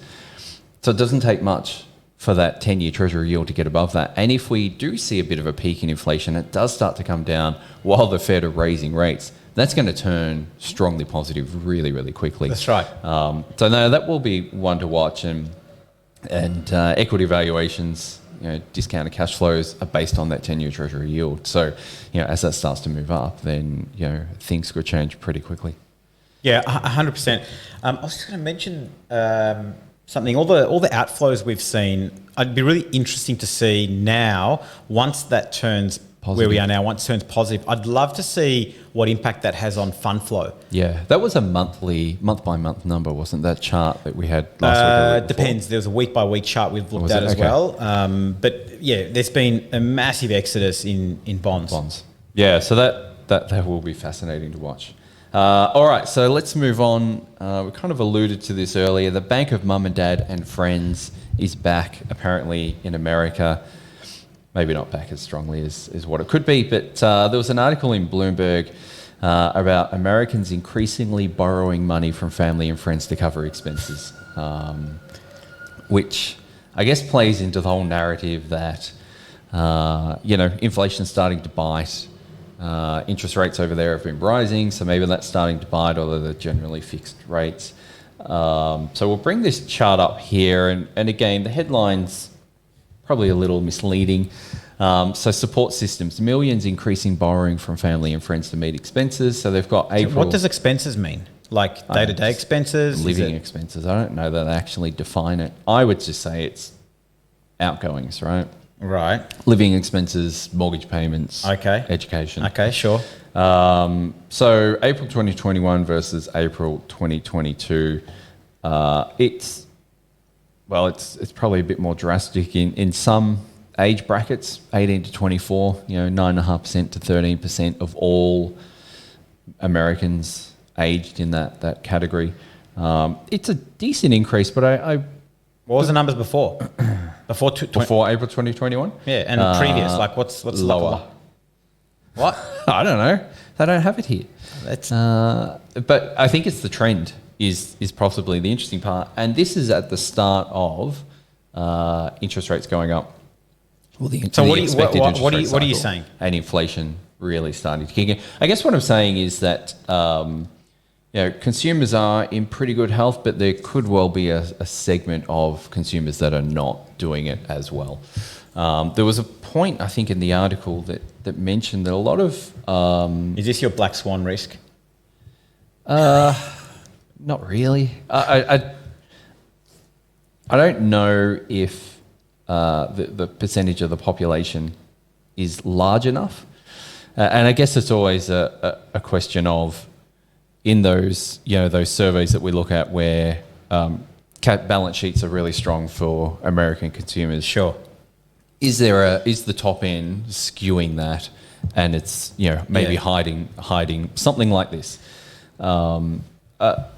Speaker 2: So it doesn't take much for that 10-year Treasury yield to get above that. And if we do see a bit of a peak in inflation, it does start to come down while the Fed are raising rates, that's going to turn strongly positive really, really quickly.
Speaker 1: That's right.
Speaker 2: So no, that will be one to watch. And equity valuations, discounted cash flows are based on that 10-year Treasury yield. So, as that starts to move up, then, things could change pretty quickly.
Speaker 1: Yeah, 100%. I was just going to mention something. All the outflows we've seen, it'd be really interesting to see now, once that turns positive. Where we are now, once it turns positive, I'd love to see what impact that has on fund flow.
Speaker 2: Yeah, that was a month-by-month number, wasn't that chart that we had last week?
Speaker 1: Depends. There was a week-by-week chart we've looked at as well. But yeah, there's been a massive exodus in bonds.
Speaker 2: Yeah, so that will be fascinating to watch. All right, so let's move on. We kind of alluded to this earlier. The Bank of Mum and Dad and Friends is back, apparently, in America. Maybe not back as strongly as what it could be, but there was an article in Bloomberg about Americans increasingly borrowing money from family and friends to cover expenses, which I guess plays into the whole narrative that, inflation's starting to bite. Interest rates over there have been rising, so maybe that's starting to bite, although they're generally fixed rates. So we'll bring this chart up here, and again, the headline's probably a little misleading. So support systems, millions increasing borrowing from family and friends to meet expenses. So they've got April...
Speaker 1: What does expenses mean? Like day-to-day expenses?
Speaker 2: Living expenses. I don't know that they actually define it. I would just say it's outgoings, right?
Speaker 1: Right.
Speaker 2: living expenses, mortgage payments,
Speaker 1: Okay.
Speaker 2: education.
Speaker 1: Okay, sure.
Speaker 2: So April 2021 versus April 2022, it's probably a bit more drastic in some age brackets, 18 to 24, 9.5% to 13% of all Americans aged in that category. It's a decent increase, but
Speaker 1: What was the numbers before?
Speaker 2: before April 2021?
Speaker 1: Yeah, and previous, like what's
Speaker 2: lower.
Speaker 1: What?
Speaker 2: I don't know. They don't have it here.
Speaker 1: That's
Speaker 2: But I think it's the trend is possibly the interesting part. And this is at the start of interest rates going up. Well,
Speaker 1: what are you saying?
Speaker 2: And inflation really starting to kick in. I guess what I'm saying is that consumers are in pretty good health, but there could well be a segment of consumers that are not doing it as well. There was a point, I think, in the article that mentioned that a lot of...
Speaker 1: Is this your black swan risk?
Speaker 2: Not really. I don't know if the percentage of the population is large enough. And I guess it's always a question of, in those surveys that we look at where balance sheets are really strong for American consumers.
Speaker 1: Sure.
Speaker 2: Is the top end skewing that, and it's maybe hiding something like this?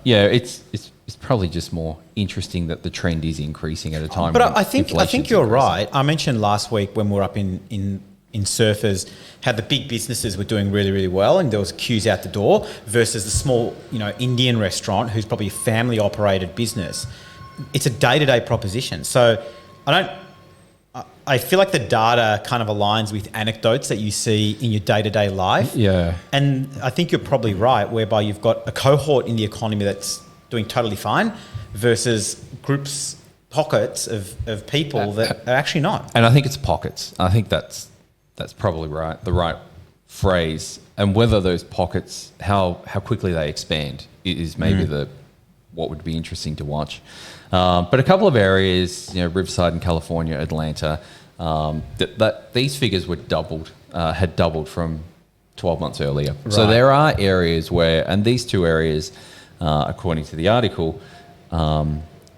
Speaker 2: It's probably just more interesting that the trend is increasing at a time.
Speaker 1: But I think you're right. I mentioned last week when we were up in Surfers how the big businesses were doing really, really well, and there was queues out the door versus the small Indian restaurant who's probably a family operated business. It's a day-to-day proposition. So I feel like the data kind of aligns with anecdotes that you see in your day-to-day life.
Speaker 2: Yeah.
Speaker 1: And I think you're probably right, whereby you've got a cohort in the economy that's doing totally fine versus pockets of people that are actually not.
Speaker 2: And I think it's pockets. I think that's probably right, the right phrase. And whether those pockets, how quickly they expand is maybe what would be interesting to watch. But a couple of areas, Riverside in California, Atlanta, that these figures were had doubled from 12 months earlier. Right. So there are areas where, and these two areas, according to the article,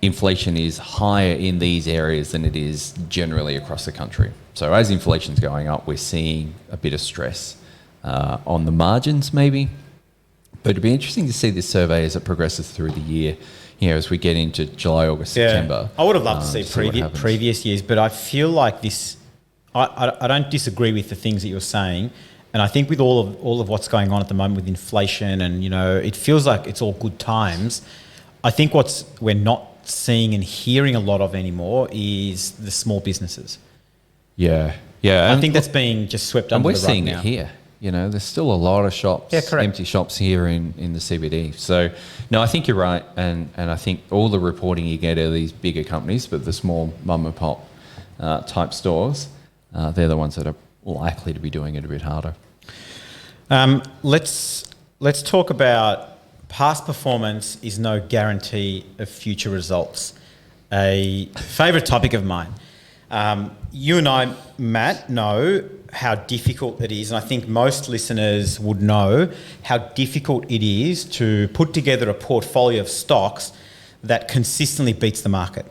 Speaker 2: inflation is higher in these areas than it is generally across the country. So as inflation's going up, we're seeing a bit of stress on the margins maybe. But it'd be interesting to see this survey as it progresses through the year, as we get into July, August, September.
Speaker 1: I would have loved to see previous years, but I feel like this, I don't disagree with the things that you're saying. And I think with all of what's going on at the moment with inflation and, it feels like it's all good times. I think we're not seeing and hearing a lot of anymore is the small businesses.
Speaker 2: Yeah.
Speaker 1: I think that's being just swept under the rug now.
Speaker 2: And we're seeing it here. There's still a lot of shops, empty shops here in the CBD. So, no, I think you're right. And I think all the reporting you get are these bigger companies, but the small mum and pop type stores, they're the ones that are likely to be doing it a bit harder.
Speaker 1: Let's talk about past performance is no guarantee of future results. A favourite topic of mine. You and I, Matt, know how difficult it is, and I think most listeners would know how difficult it is to put together a portfolio of stocks that consistently beats the market.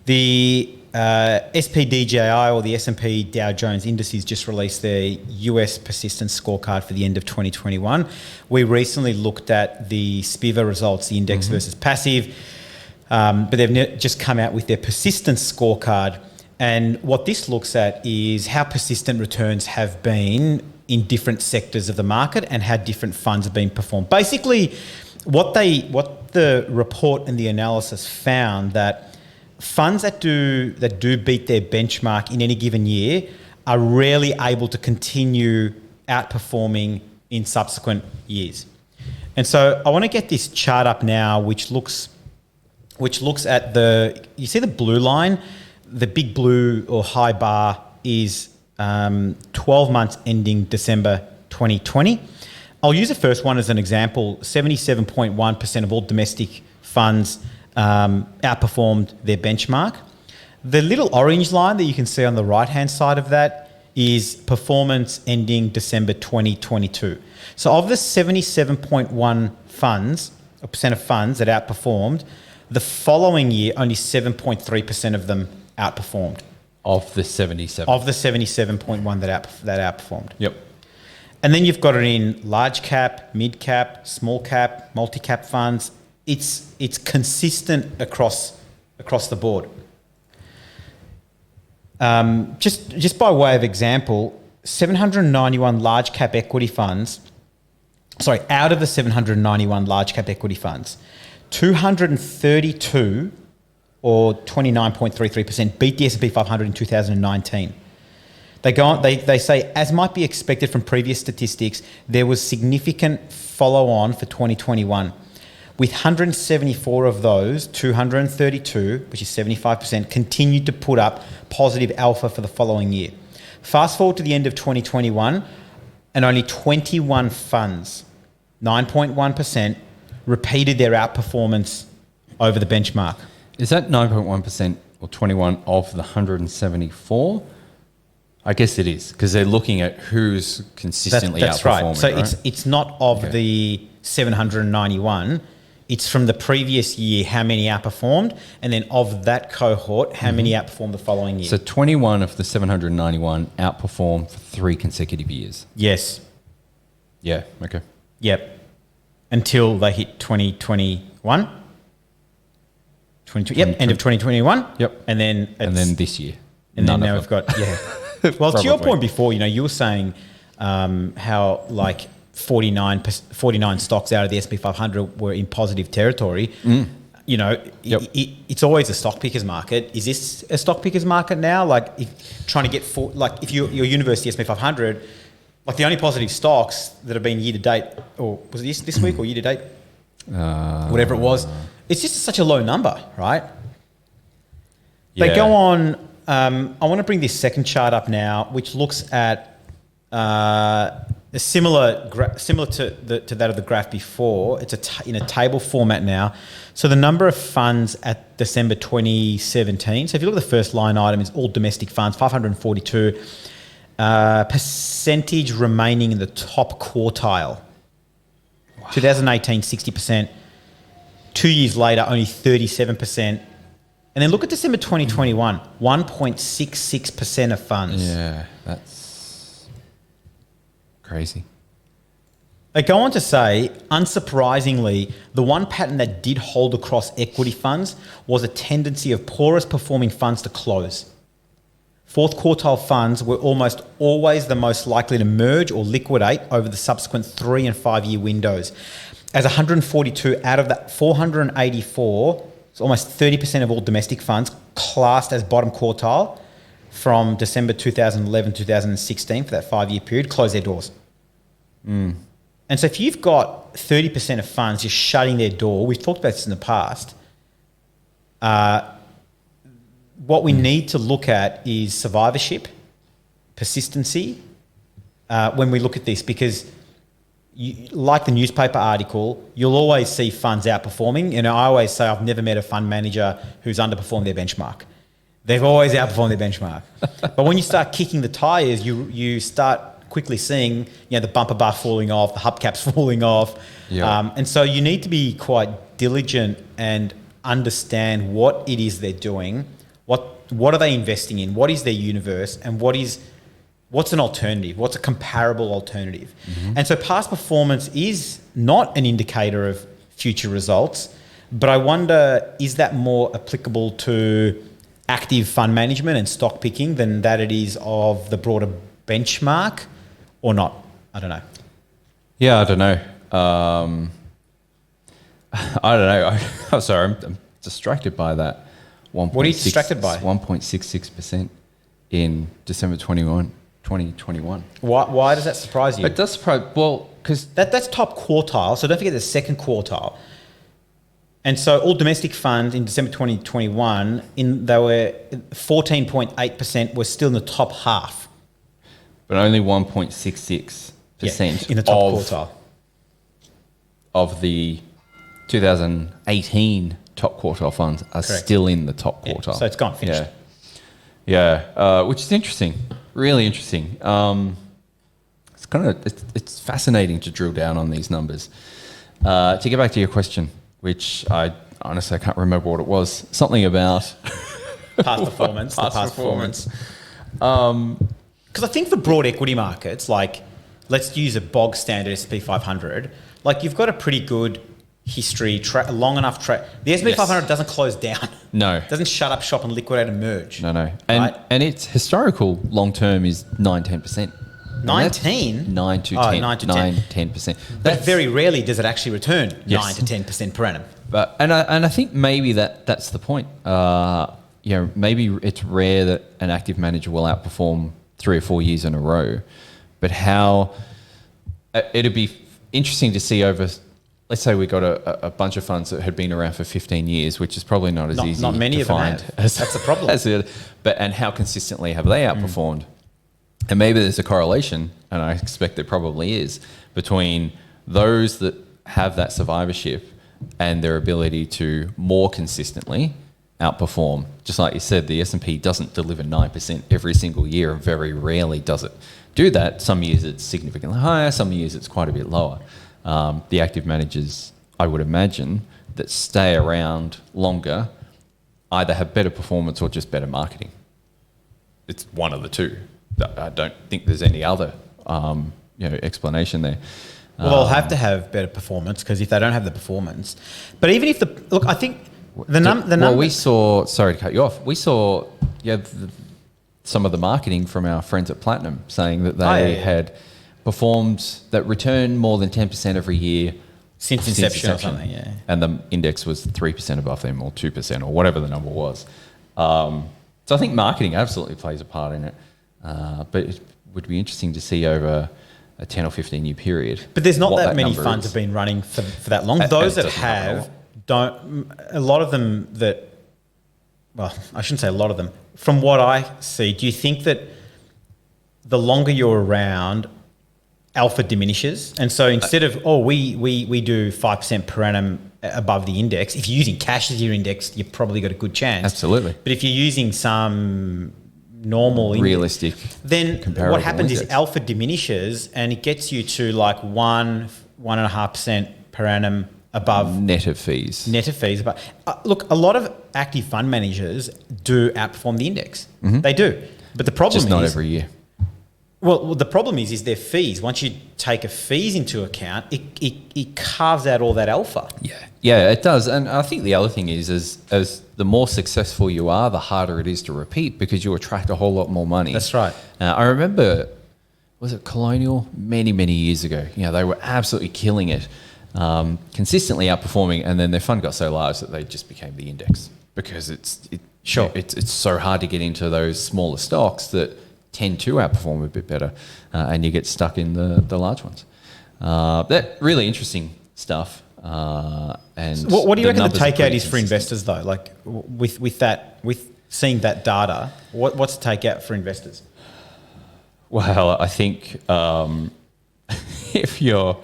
Speaker 1: The SPDJI or the S&P Dow Jones Indices just released their US persistence scorecard for the end of 2021. We recently looked at the SPIVA results, the index versus passive, but they've just come out with their persistence scorecard. And what this looks at is how persistent returns have been in different sectors of the market and how different funds have been performed. Basically, what the report and the analysis found that funds that do beat their benchmark in any given year are rarely able to continue outperforming in subsequent years. And so I want to get this chart up now, which looks at you see the blue line. The big blue or high bar is 12 months ending December 2020. I'll use the first one as an example. 77.1% of all domestic funds outperformed their benchmark. The little orange line that you can see on the right-hand side of that is performance ending December 2022. So of the 77.1 funds, or percent of funds that outperformed, the following year, only 7.3% of them outperformed.
Speaker 2: Of the 77.
Speaker 1: Of the 77.1 that outperformed.
Speaker 2: Yep.
Speaker 1: And then you've got it in large cap, mid cap, small cap, multi-cap funds. It's consistent across the board. Just by way of example, 791 large cap equity funds, out of the 791 large cap equity funds, 232 or 29.33% beat the S&P 500 in 2019. They say, as might be expected from previous statistics, there was significant follow-on for 2021. With 174 of those, 232, which is 75%, continued to put up positive alpha for the following year. Fast forward to the end of 2021, and only 21 funds, 9.1%, repeated their outperformance over the benchmark.
Speaker 2: Is that 9.1% or 21 of the 174? I guess it is, because they're looking at who's consistently
Speaker 1: that's
Speaker 2: outperforming.
Speaker 1: Right. So
Speaker 2: right?
Speaker 1: it's not of the 791. It's from the previous year, how many outperformed, and then of that cohort, how many outperformed the following year.
Speaker 2: So 21 of the 791 outperformed for 3 consecutive years.
Speaker 1: Yes.
Speaker 2: Yeah, okay.
Speaker 1: Yep. Until they hit 2021. End of 2021.
Speaker 2: Yep.
Speaker 1: And then
Speaker 2: this year.
Speaker 1: And then now we've got, Well, to your point before, you were saying how like 49 stocks out of the S&P 500 were in positive territory. It's always a stock pickers market. Is this a stock pickers market now? Like trying to get if your university S&P 500, like the only positive stocks that have been year to date, or was it this week or year to date, whatever it was, it's just such a low number, right? Yeah. They go on. I want to bring this second chart up now, which looks at similar to that of the graph before. It's in a table format now. So the number of funds at December 2017. So if you look at the first line item, it's all domestic funds, 542. Percentage remaining in the top quartile. Wow. 2018, 60%. 2 years later, only 37%. And then look at December 2021, 1.66% of funds.
Speaker 2: Yeah, that's crazy.
Speaker 1: They go on to say, unsurprisingly, the one pattern that did hold across equity funds was a tendency of poorest performing funds to close. Fourth quartile funds were almost always the most likely to merge or liquidate over the subsequent 3 and 5 year windows. As 142 out of that 484, so almost 30% of all domestic funds classed as bottom quartile from December 2011, 2016 for that 5 year period, closed their doors. And so if you've got 30% of funds just shutting their door, we've talked about this in the past, what we need to look at is survivorship, persistency, when we look at this, because like the newspaper article, you'll always see funds outperforming. I always say I've never met a fund manager who's underperformed their benchmark. They've always outperformed their benchmark. But when you start kicking the tires, you start quickly seeing the bumper bar falling off, the hubcaps falling off. Yeah. And so you need to be quite diligent and understand what it is they're doing, what are they investing in, what is their universe, and what's an alternative, what's a comparable alternative. And so past performance is not an indicator of future results, but I wonder, is that more applicable to active fund management and stock picking than that it is of the broader benchmark or not? I don't know.
Speaker 2: Yeah, I don't know. I don't know. I'm sorry, I'm distracted by that.
Speaker 1: What are you distracted by?
Speaker 2: 1.66% in December 2021.
Speaker 1: Why does that surprise you?
Speaker 2: It does surprise. Well, because
Speaker 1: that's top quartile. So don't forget the second quartile. And so all domestic funds in December 2021, they were 14.8% were still in the top half.
Speaker 2: But only 1.66%
Speaker 1: in the top quartile
Speaker 2: of the 2018 top quartile funds are still in the top quartile.
Speaker 1: So it's gone, finished.
Speaker 2: Yeah, which is interesting, really interesting. It's fascinating to drill down on these numbers. To get back to your question, which I honestly can't remember what it was, something about
Speaker 1: past performance. Past performance. Because I think for broad equity markets, like let's use a bog standard S&P 500, like you've got a pretty good history, long enough track. The S&P 500 doesn't close down.
Speaker 2: No.
Speaker 1: It doesn't shut up shop and liquidate and merge.
Speaker 2: No.
Speaker 1: Right?
Speaker 2: And its historical long term is 9-10%.
Speaker 1: 19?
Speaker 2: 9 to 10. 10%.
Speaker 1: But very rarely does it actually return 9 to 10% per annum.
Speaker 2: But I think maybe that's the point. Maybe it's rare that an active manager will outperform 3 or 4 years in a row. But how it'd be interesting to see over. Let's say we got a bunch of funds that had been around for 15 years, which is probably not as easy
Speaker 1: not many
Speaker 2: to
Speaker 1: of them
Speaker 2: find.
Speaker 1: That's the problem.
Speaker 2: And how consistently have they outperformed? And maybe there's a correlation, and I expect there probably is, between those that have that survivorship and their ability to more consistently outperform. Just like you said, the S&P doesn't deliver 9% every single year, and very rarely does it do that. Some years it's significantly higher, some years it's quite a bit lower. The active managers, I would imagine, that stay around longer either have better performance or just better marketing. It's one of the two. I don't think there's any other explanation there.
Speaker 1: Well, they'll have to have better performance, because if they don't have the performance, but even if I think the number.
Speaker 2: Well, we saw. Sorry to cut you off. We saw some of the marketing from our friends at Platinum saying that they had performed that returned more than 10% every year
Speaker 1: since inception or something. Yeah,
Speaker 2: and the index was 3% above them, or 2%, or whatever the number was. So I think marketing absolutely plays a part in it. But it would be interesting to see over a 10 or 15 year period.
Speaker 1: But there's not that many funds have been running for that long. Those that have don't. A lot of them that. Well, I shouldn't say a lot of them. From what I see, do you think that the longer you're around, alpha diminishes? And so instead of we do 5% per annum above the index, if you're using cash as your index, you've probably got a good chance.
Speaker 2: Absolutely.
Speaker 1: But if you're using some normal
Speaker 2: realistic,
Speaker 1: then what happens is alpha diminishes, and it gets you to like 1.5% per annum above
Speaker 2: net of fees.
Speaker 1: But look, a lot of active fund managers do outperform the index. Mm-hmm. They do, but the problem
Speaker 2: just not every year.
Speaker 1: Well, the problem is their fees. Once you take a fees into account, it carves out all that alpha.
Speaker 2: Yeah, it does. And I think the other thing is as the more successful you are, the harder it is to repeat, because you attract a whole lot more money.
Speaker 1: That's right.
Speaker 2: I remember, was it Colonial? Many, many years ago. They were absolutely killing it, consistently outperforming, and then their fund got so large that they just became the index, because it's so hard to get into those smaller stocks that tend to outperform a bit better, and you get stuck in the large ones. That really interesting stuff. And
Speaker 1: so what do you reckon the takeout is for investors, though? Like with seeing that data, what's the takeout for investors?
Speaker 2: Well, I think if your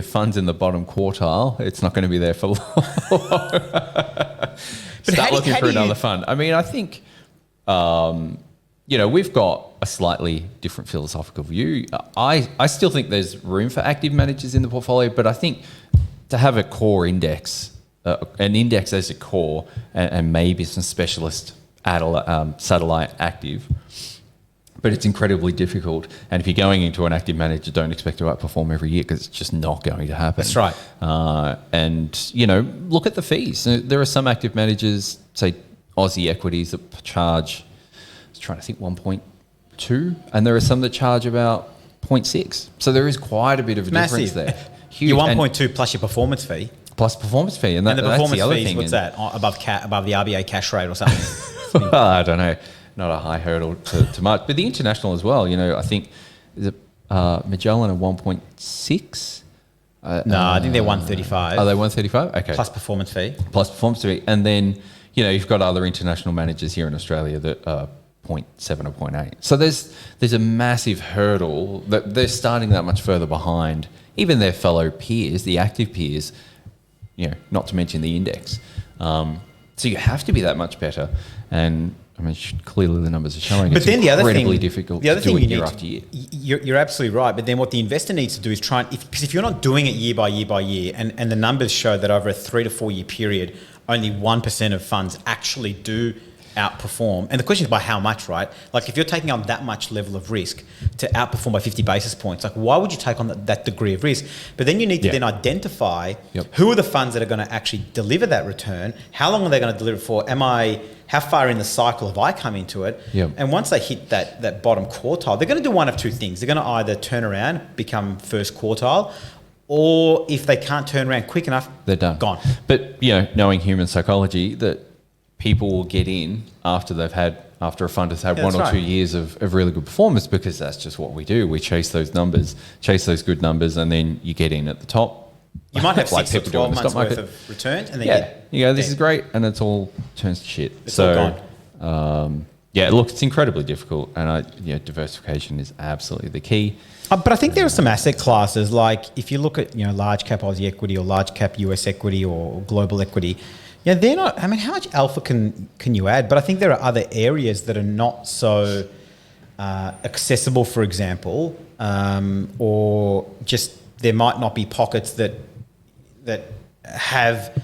Speaker 2: fund's in the bottom quartile, it's not going to be there for long. Start looking for another fund. I mean, I think. We've got a slightly different philosophical view. I still think there's room for active managers in the portfolio, but I think to have a core index, an index as a core, and maybe some specialist satellite active, but it's incredibly difficult. And if you're going into an active manager, don't expect to outperform every year, because it's just not going to happen.
Speaker 1: That's right.
Speaker 2: And look at the fees. There are some active managers, say Aussie equities, that charge, trying to think, 1.2, and there are some that charge about 0.6. So there is quite a bit of a difference there. Huge.
Speaker 1: Your 1.2 plus your performance fee.
Speaker 2: Plus performance fee. And the
Speaker 1: performance
Speaker 2: that's the other
Speaker 1: fees,
Speaker 2: thing.
Speaker 1: What's that? Above the RBA cash rate or something?
Speaker 2: Well, I don't know. Not a high hurdle to much. But the international as well, I think, is it Magellan at 1.6?
Speaker 1: No, I think they're 135.
Speaker 2: Are they 135? Okay.
Speaker 1: Plus performance fee.
Speaker 2: And then, you've got other international managers here in Australia that are 0.7 or 0.8. So there's a massive hurdle that they're starting that much further behind even their fellow peers, the active peers, not to mention the index. So you have to be that much better. And I mean, clearly the numbers are showing.
Speaker 1: But then the other thing,
Speaker 2: difficult
Speaker 1: the other
Speaker 2: to
Speaker 1: thing
Speaker 2: do it
Speaker 1: you
Speaker 2: year
Speaker 1: need
Speaker 2: after year.
Speaker 1: You're absolutely right. But then what the investor needs to do is try and, because if you're not doing it year by year by year, and the numbers show that over a 3 to 4 year period, only 1% of funds actually do outperform. And the question is by how much, right? Like if you're taking on that much level of risk to outperform by 50 basis points, like why would you take on that degree of risk? But then you need to then identify who are the funds that are going to actually deliver that return? How long are they going to deliver for? How far in the cycle have I come into it? And once they hit that bottom quartile, they're going to do one of two things. They're going to either turn around, become first quartile, or if they can't turn around quick enough,
Speaker 2: they're done.
Speaker 1: Gone.
Speaker 2: But, knowing human psychology, that people will get in after a fund has had 1 or 2 years of really good performance, because that's just what we do. We chase those numbers, chase those good numbers, and then you get in at the top.
Speaker 1: You might have
Speaker 2: like
Speaker 1: 6 or 12 months worth of returns, and then
Speaker 2: you go, this is great, and it's all turns to shit.
Speaker 1: It's all gone.
Speaker 2: Look, it's incredibly difficult, and diversification is absolutely the key.
Speaker 1: But I think there are some asset classes, like if you look at large cap Aussie equity or large cap US equity or global equity. Yeah, they're not. I mean, how much alpha can you add? But I think there are other areas that are not so accessible, for example, or just there might not be pockets that have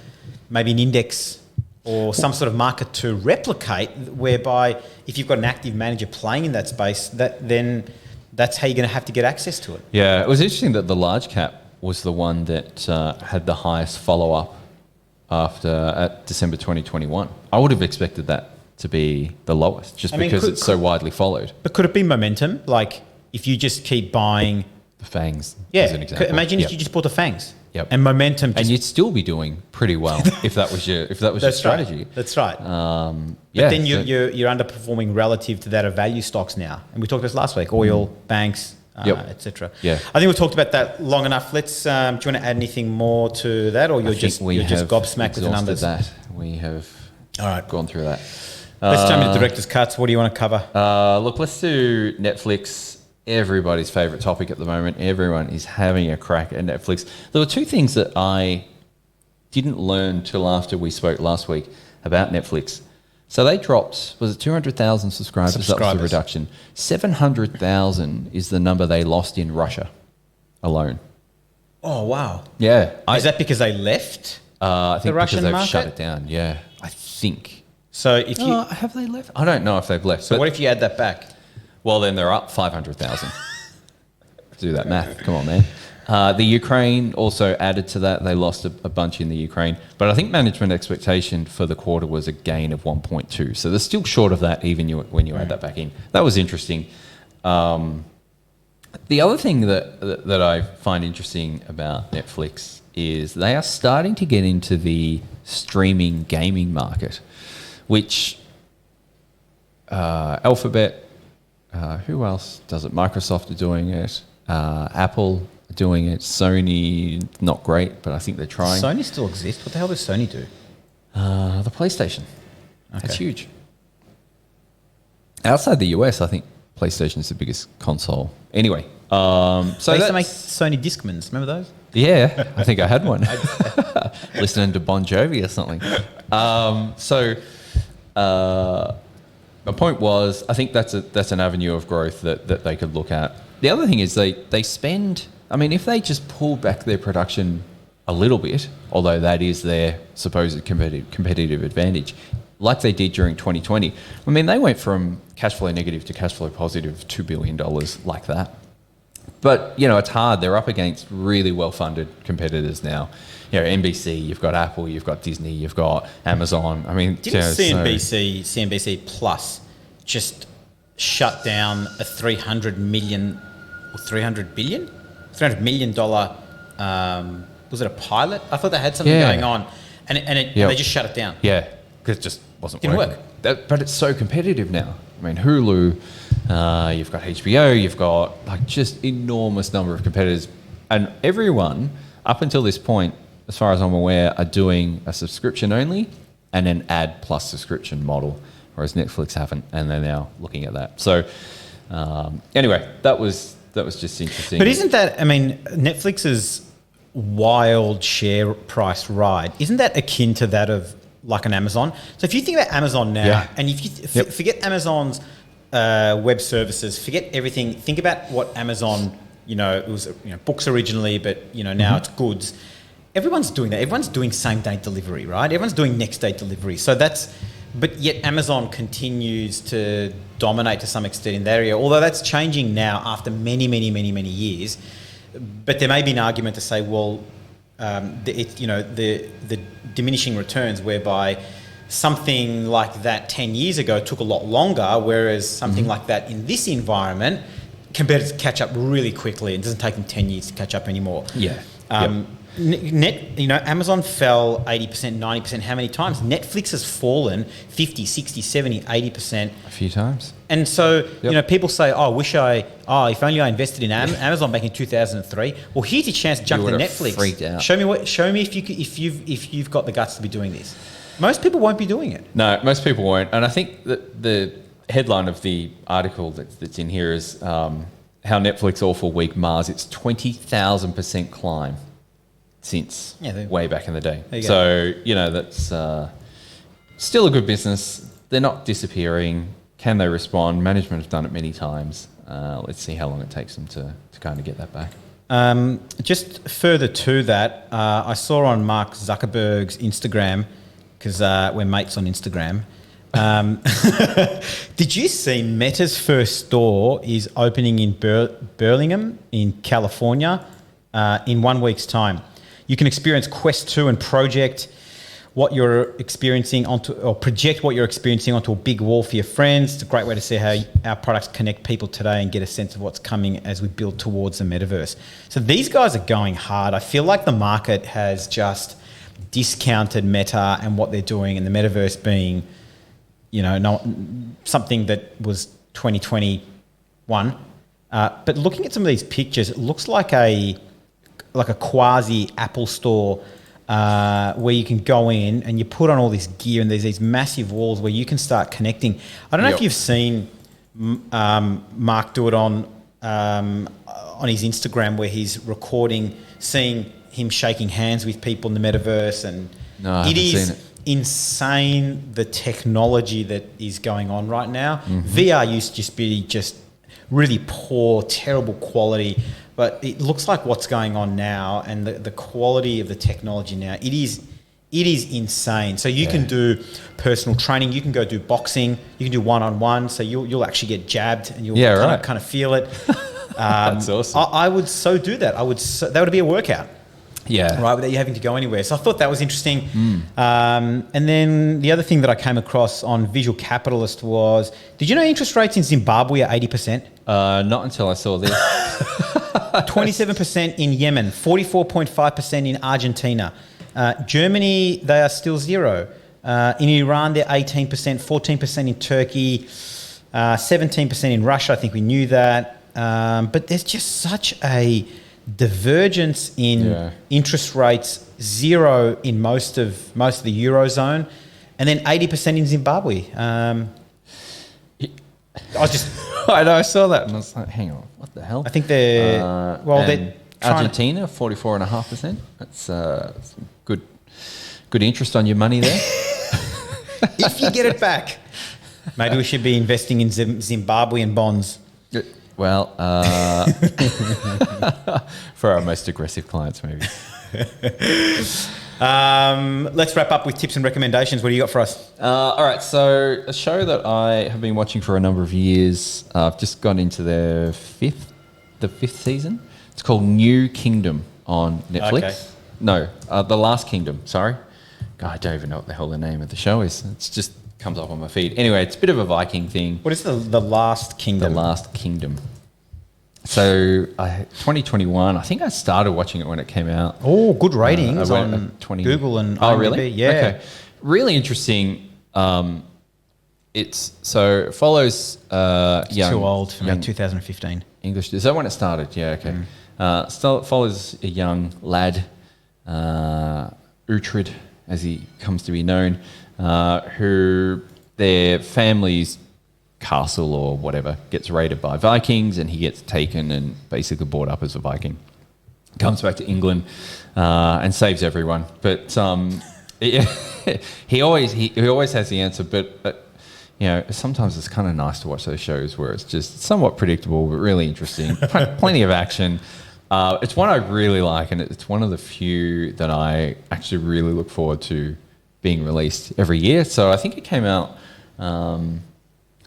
Speaker 1: maybe an index or some sort of market to replicate, whereby if you've got an active manager playing in that space, that's how you're going to have to get access to it.
Speaker 2: Yeah, it was interesting that the large cap was the one that had the highest follow-up at December 2021. I would have expected that to be the lowest, because it's so widely followed.
Speaker 1: But could it be momentum? Like if you just keep buying
Speaker 2: the FANGs, as an example.
Speaker 1: Imagine if you just bought the FANGs.
Speaker 2: Yep.
Speaker 1: And momentum,
Speaker 2: and you'd still be doing pretty well if that was your strategy.
Speaker 1: Right. That's right. But then you're underperforming relative to that of value stocks now, and we talked about this last week: oil, banks, etc.
Speaker 2: Yeah,
Speaker 1: I think we've talked about that long enough. Let's. Do you want to add anything more to that, or you're just gobsmacked with the numbers?
Speaker 2: That we have.
Speaker 1: All right,
Speaker 2: gone through that.
Speaker 1: Let's jump into director's cuts. What do you want to cover?
Speaker 2: Look, let's do Netflix. Everybody's favourite topic at the moment. Everyone is having a crack at Netflix. There were two things that I didn't learn till after we spoke last week about Netflix. So they dropped, was it 200,000 subscribers? That was the reduction. 700,000 is the number they lost in Russia alone.
Speaker 1: Oh, wow.
Speaker 2: Yeah.
Speaker 1: Is that because they left
Speaker 2: I think
Speaker 1: the Russian
Speaker 2: because they've
Speaker 1: market?
Speaker 2: shut it down, yeah. I think.
Speaker 1: So if you...
Speaker 2: have they left? I don't know if they've left.
Speaker 1: So what if you add that back?
Speaker 2: Well, then they're up 500,000. Do that math. Come on, man. The Ukraine also added to that. They lost a bunch in the Ukraine. But I think management expectation for the quarter was a gain of 1.2. So they're still short of that even when you add that back in. That was interesting. The other thing that I find interesting about Netflix is they are starting to get into the streaming gaming market, which Alphabet... who else does it? Microsoft are doing it. Apple are doing it. Sony, not great, but I think they're trying.
Speaker 1: Sony still exists? What the hell does Sony do?
Speaker 2: The PlayStation. Okay. That's huge. Outside the US, I think PlayStation is the biggest console. Anyway, so
Speaker 1: they used to make Sony Discmans. Remember those?
Speaker 2: Yeah, I think I had one. Listening to Bon Jovi or something. My point was, I think that's an avenue of growth that they could look at. The other thing is they spend... I mean, if they just pull back their production a little bit, although that is their supposed competitive advantage, like they did during 2020. I mean, they went from cash flow negative to cash flow positive, $2 billion like that. But, it's hard. They're up against really well-funded competitors now. NBC, you've got Apple, you've got Disney, you've got Amazon. I mean,
Speaker 1: didn't CNBC Plus just shut down a $300 million dollar? Was it a pilot? I thought they had something going on, and they just shut it down.
Speaker 2: Yeah, because it just
Speaker 1: didn't
Speaker 2: working.
Speaker 1: work.
Speaker 2: But it's so competitive now. I mean, Hulu, you've got HBO, you've got just enormous number of competitors, and everyone up until this point, as far as I'm aware, are doing a subscription only and an ad plus subscription model, whereas Netflix haven't, and they're now looking at that. So anyway, that was just interesting.
Speaker 1: But isn't that, I mean, Netflix's wild share price ride, isn't that akin to that of like an Amazon. So if you think about Amazon now, and if you forget Amazon's web services, forget everything. Think about what Amazon, it was books originally, but now it's goods. Everyone's doing that. Everyone's doing same day delivery, right? Everyone's doing next day delivery. So but yet Amazon continues to dominate to some extent in that area. Although that's changing now after many, many, many, many years. But there may be an argument to say, well, the diminishing returns whereby something like that 10 years ago took a lot longer, whereas something like that in this environment, competitors catch up really quickly. It doesn't take them 10 years to catch up anymore.
Speaker 2: Yeah.
Speaker 1: Amazon fell 80%, 90%. How many times? Netflix has fallen 50, 60, 70, 80%.
Speaker 2: A few times.
Speaker 1: And so, people say, if only I invested in Amazon back in 2003. Well, here's your chance to jump to Netflix.
Speaker 2: Freaked out.
Speaker 1: Show me if you've got the guts to be doing this. Most people won't be doing it.
Speaker 2: No, most people won't. And I think that the headline of the article that's in here is how Netflix awful week Mars. It's 20,000% climb since way back in the day. So, that's still a good business. They're not disappearing. Can they respond? Management have done it many times. Let's see how long it takes them to kind of get that back.
Speaker 1: Just further to that, I saw on Mark Zuckerberg's Instagram, because we're mates on Instagram. Did you see Meta's first store is opening in Burlingame in California in 1 week's time? You can experience Quest 2 and project what you're experiencing project what you're experiencing onto a big wall for your friends. It's a great way to see how our products connect people today and get a sense of what's coming as we build towards the metaverse. So these guys are going hard. I feel like the market has just discounted Meta and what they're doing, and the metaverse being, something that was 2021. But looking at some of these pictures, it looks like a quasi Apple store where you can go in and you put on all this gear, and there's these massive walls where you can start connecting. I don't know if you've seen Mark do it on his Instagram, where he's recording, seeing him shaking hands with people in the metaverse, and it is insane the technology that is going on right now. VR used to just be really poor, terrible quality. But it looks like what's going on now, and the quality of the technology now, it is insane. So you can do personal training, you can go do boxing, you can do one-on-one, so you'll actually get jabbed and you'll kind of feel it.
Speaker 2: That's awesome.
Speaker 1: I would so do that. That would be a workout.
Speaker 2: Yeah.
Speaker 1: Right, without you having to go anywhere. So I thought that was interesting. And then the other thing that I came across on Visual Capitalist was, did you know interest rates in Zimbabwe are 80%?
Speaker 2: Not until I saw this.
Speaker 1: 27% in Yemen, 44.5% in Argentina. Germany, they are still zero. In Iran, they're 18%, 14% in Turkey, 17% in Russia. I think we knew that. But there's just such a divergence in interest rates, zero in most of the Eurozone, and then 80% in Zimbabwe.
Speaker 2: I saw that and I was like, hang on, what the hell?
Speaker 1: I think they're
Speaker 2: Argentina, 44.5%. That's some good interest on your money there.
Speaker 1: If you get it back, maybe we should be investing in Zimbabwean bonds.
Speaker 2: Well, for our most aggressive clients, maybe.
Speaker 1: Let's wrap up with tips and recommendations. What do you got for us?
Speaker 2: All right. So a show that I have been watching for a number of years. I've just gone into the fifth season. It's called New Kingdom on Netflix.
Speaker 1: Okay.
Speaker 2: No, The Last Kingdom. Sorry. God, I don't even know what the hell the name of the show is. It's just comes up on my feed. Anyway, it's a bit of a Viking thing.
Speaker 1: What is the Last Kingdom?
Speaker 2: The Last Kingdom. So 2021, I think I started watching it when it came out.
Speaker 1: Oh, good ratings on Google and IMDb.
Speaker 2: Oh, really?
Speaker 1: Yeah.
Speaker 2: Okay. Really interesting. It follows young...
Speaker 1: Too old for me, 2015.
Speaker 2: English. Is that when it started? Yeah, okay. So it follows a young lad, Uhtred, as he comes to be known, who their family's castle or whatever gets raided by Vikings, and he gets taken and basically brought up as a Viking. Comes back to England and saves everyone. But Yeah. he always has the answer, but sometimes it's kind of nice to watch those shows where it's just somewhat predictable but really interesting. Plenty of action. It's one I really like, and it's one of the few that I actually really look forward to being released every year. So I think it came out, I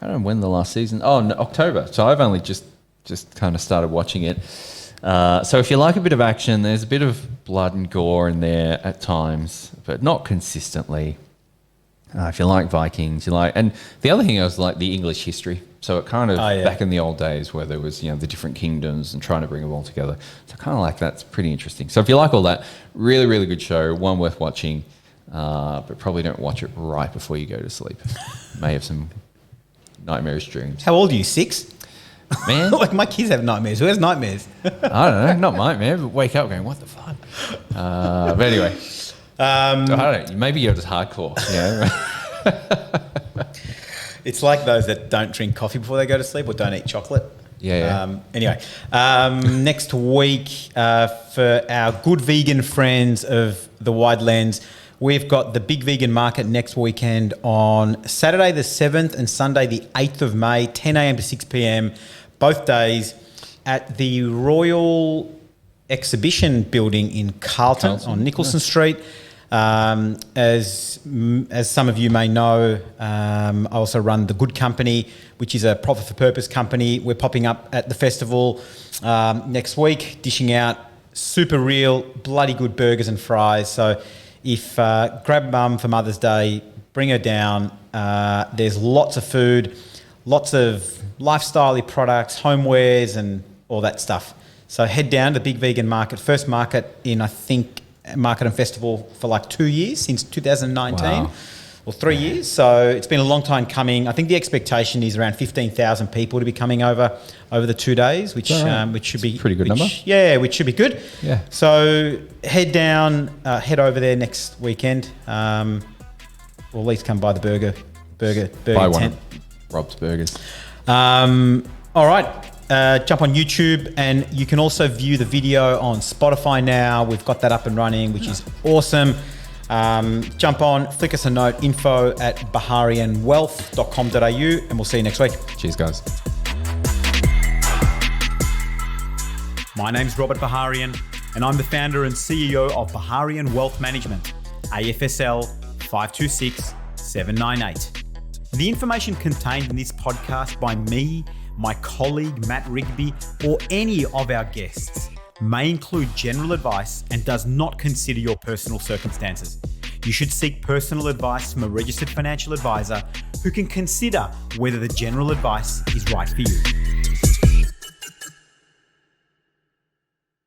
Speaker 2: don't know when the last season. Oh, no, October. So I've only just kind of started watching it. So if you like a bit of action, there's a bit of blood and gore in there at times, but not consistently. If you like Vikings, and the other thing was like the English history. So it kind of back in the old days where there was the different kingdoms and trying to bring them all together. So kind of like that's pretty interesting. So if you like all that, really really good show, one worth watching, but probably don't watch it right before you go to sleep. May have some nightmarish dreams.
Speaker 1: How old are you? 6?
Speaker 2: Man,
Speaker 1: like my kids have nightmares. Who has nightmares?
Speaker 2: I don't know, not nightmare, but wake up going, what the fuck? But anyway. I don't know. Maybe you're just hardcore.
Speaker 1: It's like those that don't drink coffee before they go to sleep or don't eat chocolate.
Speaker 2: Yeah.
Speaker 1: Anyway, next week for our good vegan friends of the Wide Lens, we've got the big vegan market next weekend on Saturday the 7th and Sunday the 8th of May, 10 a.m. to 6 p.m, both days at the Royal Exhibition Building in Carlton on Nicholson Street. As some of you may know, I also run The Good Company, which is a profit for purpose company. We're popping up at the festival next week, dishing out super real, bloody good burgers and fries. So if grab mum for Mother's Day, bring her down. There's lots of food, lots of lifestyle products, homewares and all that stuff. So head down to the Big Vegan Market, first market in, I think, market and festival for like 2 years, since 2019 or 3 years. So it's been a long time coming. I think the expectation is around 15,000 people to be coming over the 2 days, which should be
Speaker 2: pretty good number.
Speaker 1: Yeah, which should be good.
Speaker 2: Yeah.
Speaker 1: So head over there next weekend. Or at least come by the burger
Speaker 2: Buy
Speaker 1: tent.
Speaker 2: one. Rob's Burgers.
Speaker 1: All right. Jump on YouTube, and you can also view the video on Spotify now. We've got that up and running, which is awesome. Jump on, flick us a note, info@baharianwealth.com.au, and we'll see you next week.
Speaker 2: Cheers, guys.
Speaker 1: My name's Robert Baharian, and I'm the founder and CEO of Baharian Wealth Management, AFSL 526798. The information contained in this podcast by me, my colleague Matt Rigby, or any of our guests may include general advice and does not consider your personal circumstances. You should seek personal advice from a registered financial advisor who can consider whether the general advice is right for you.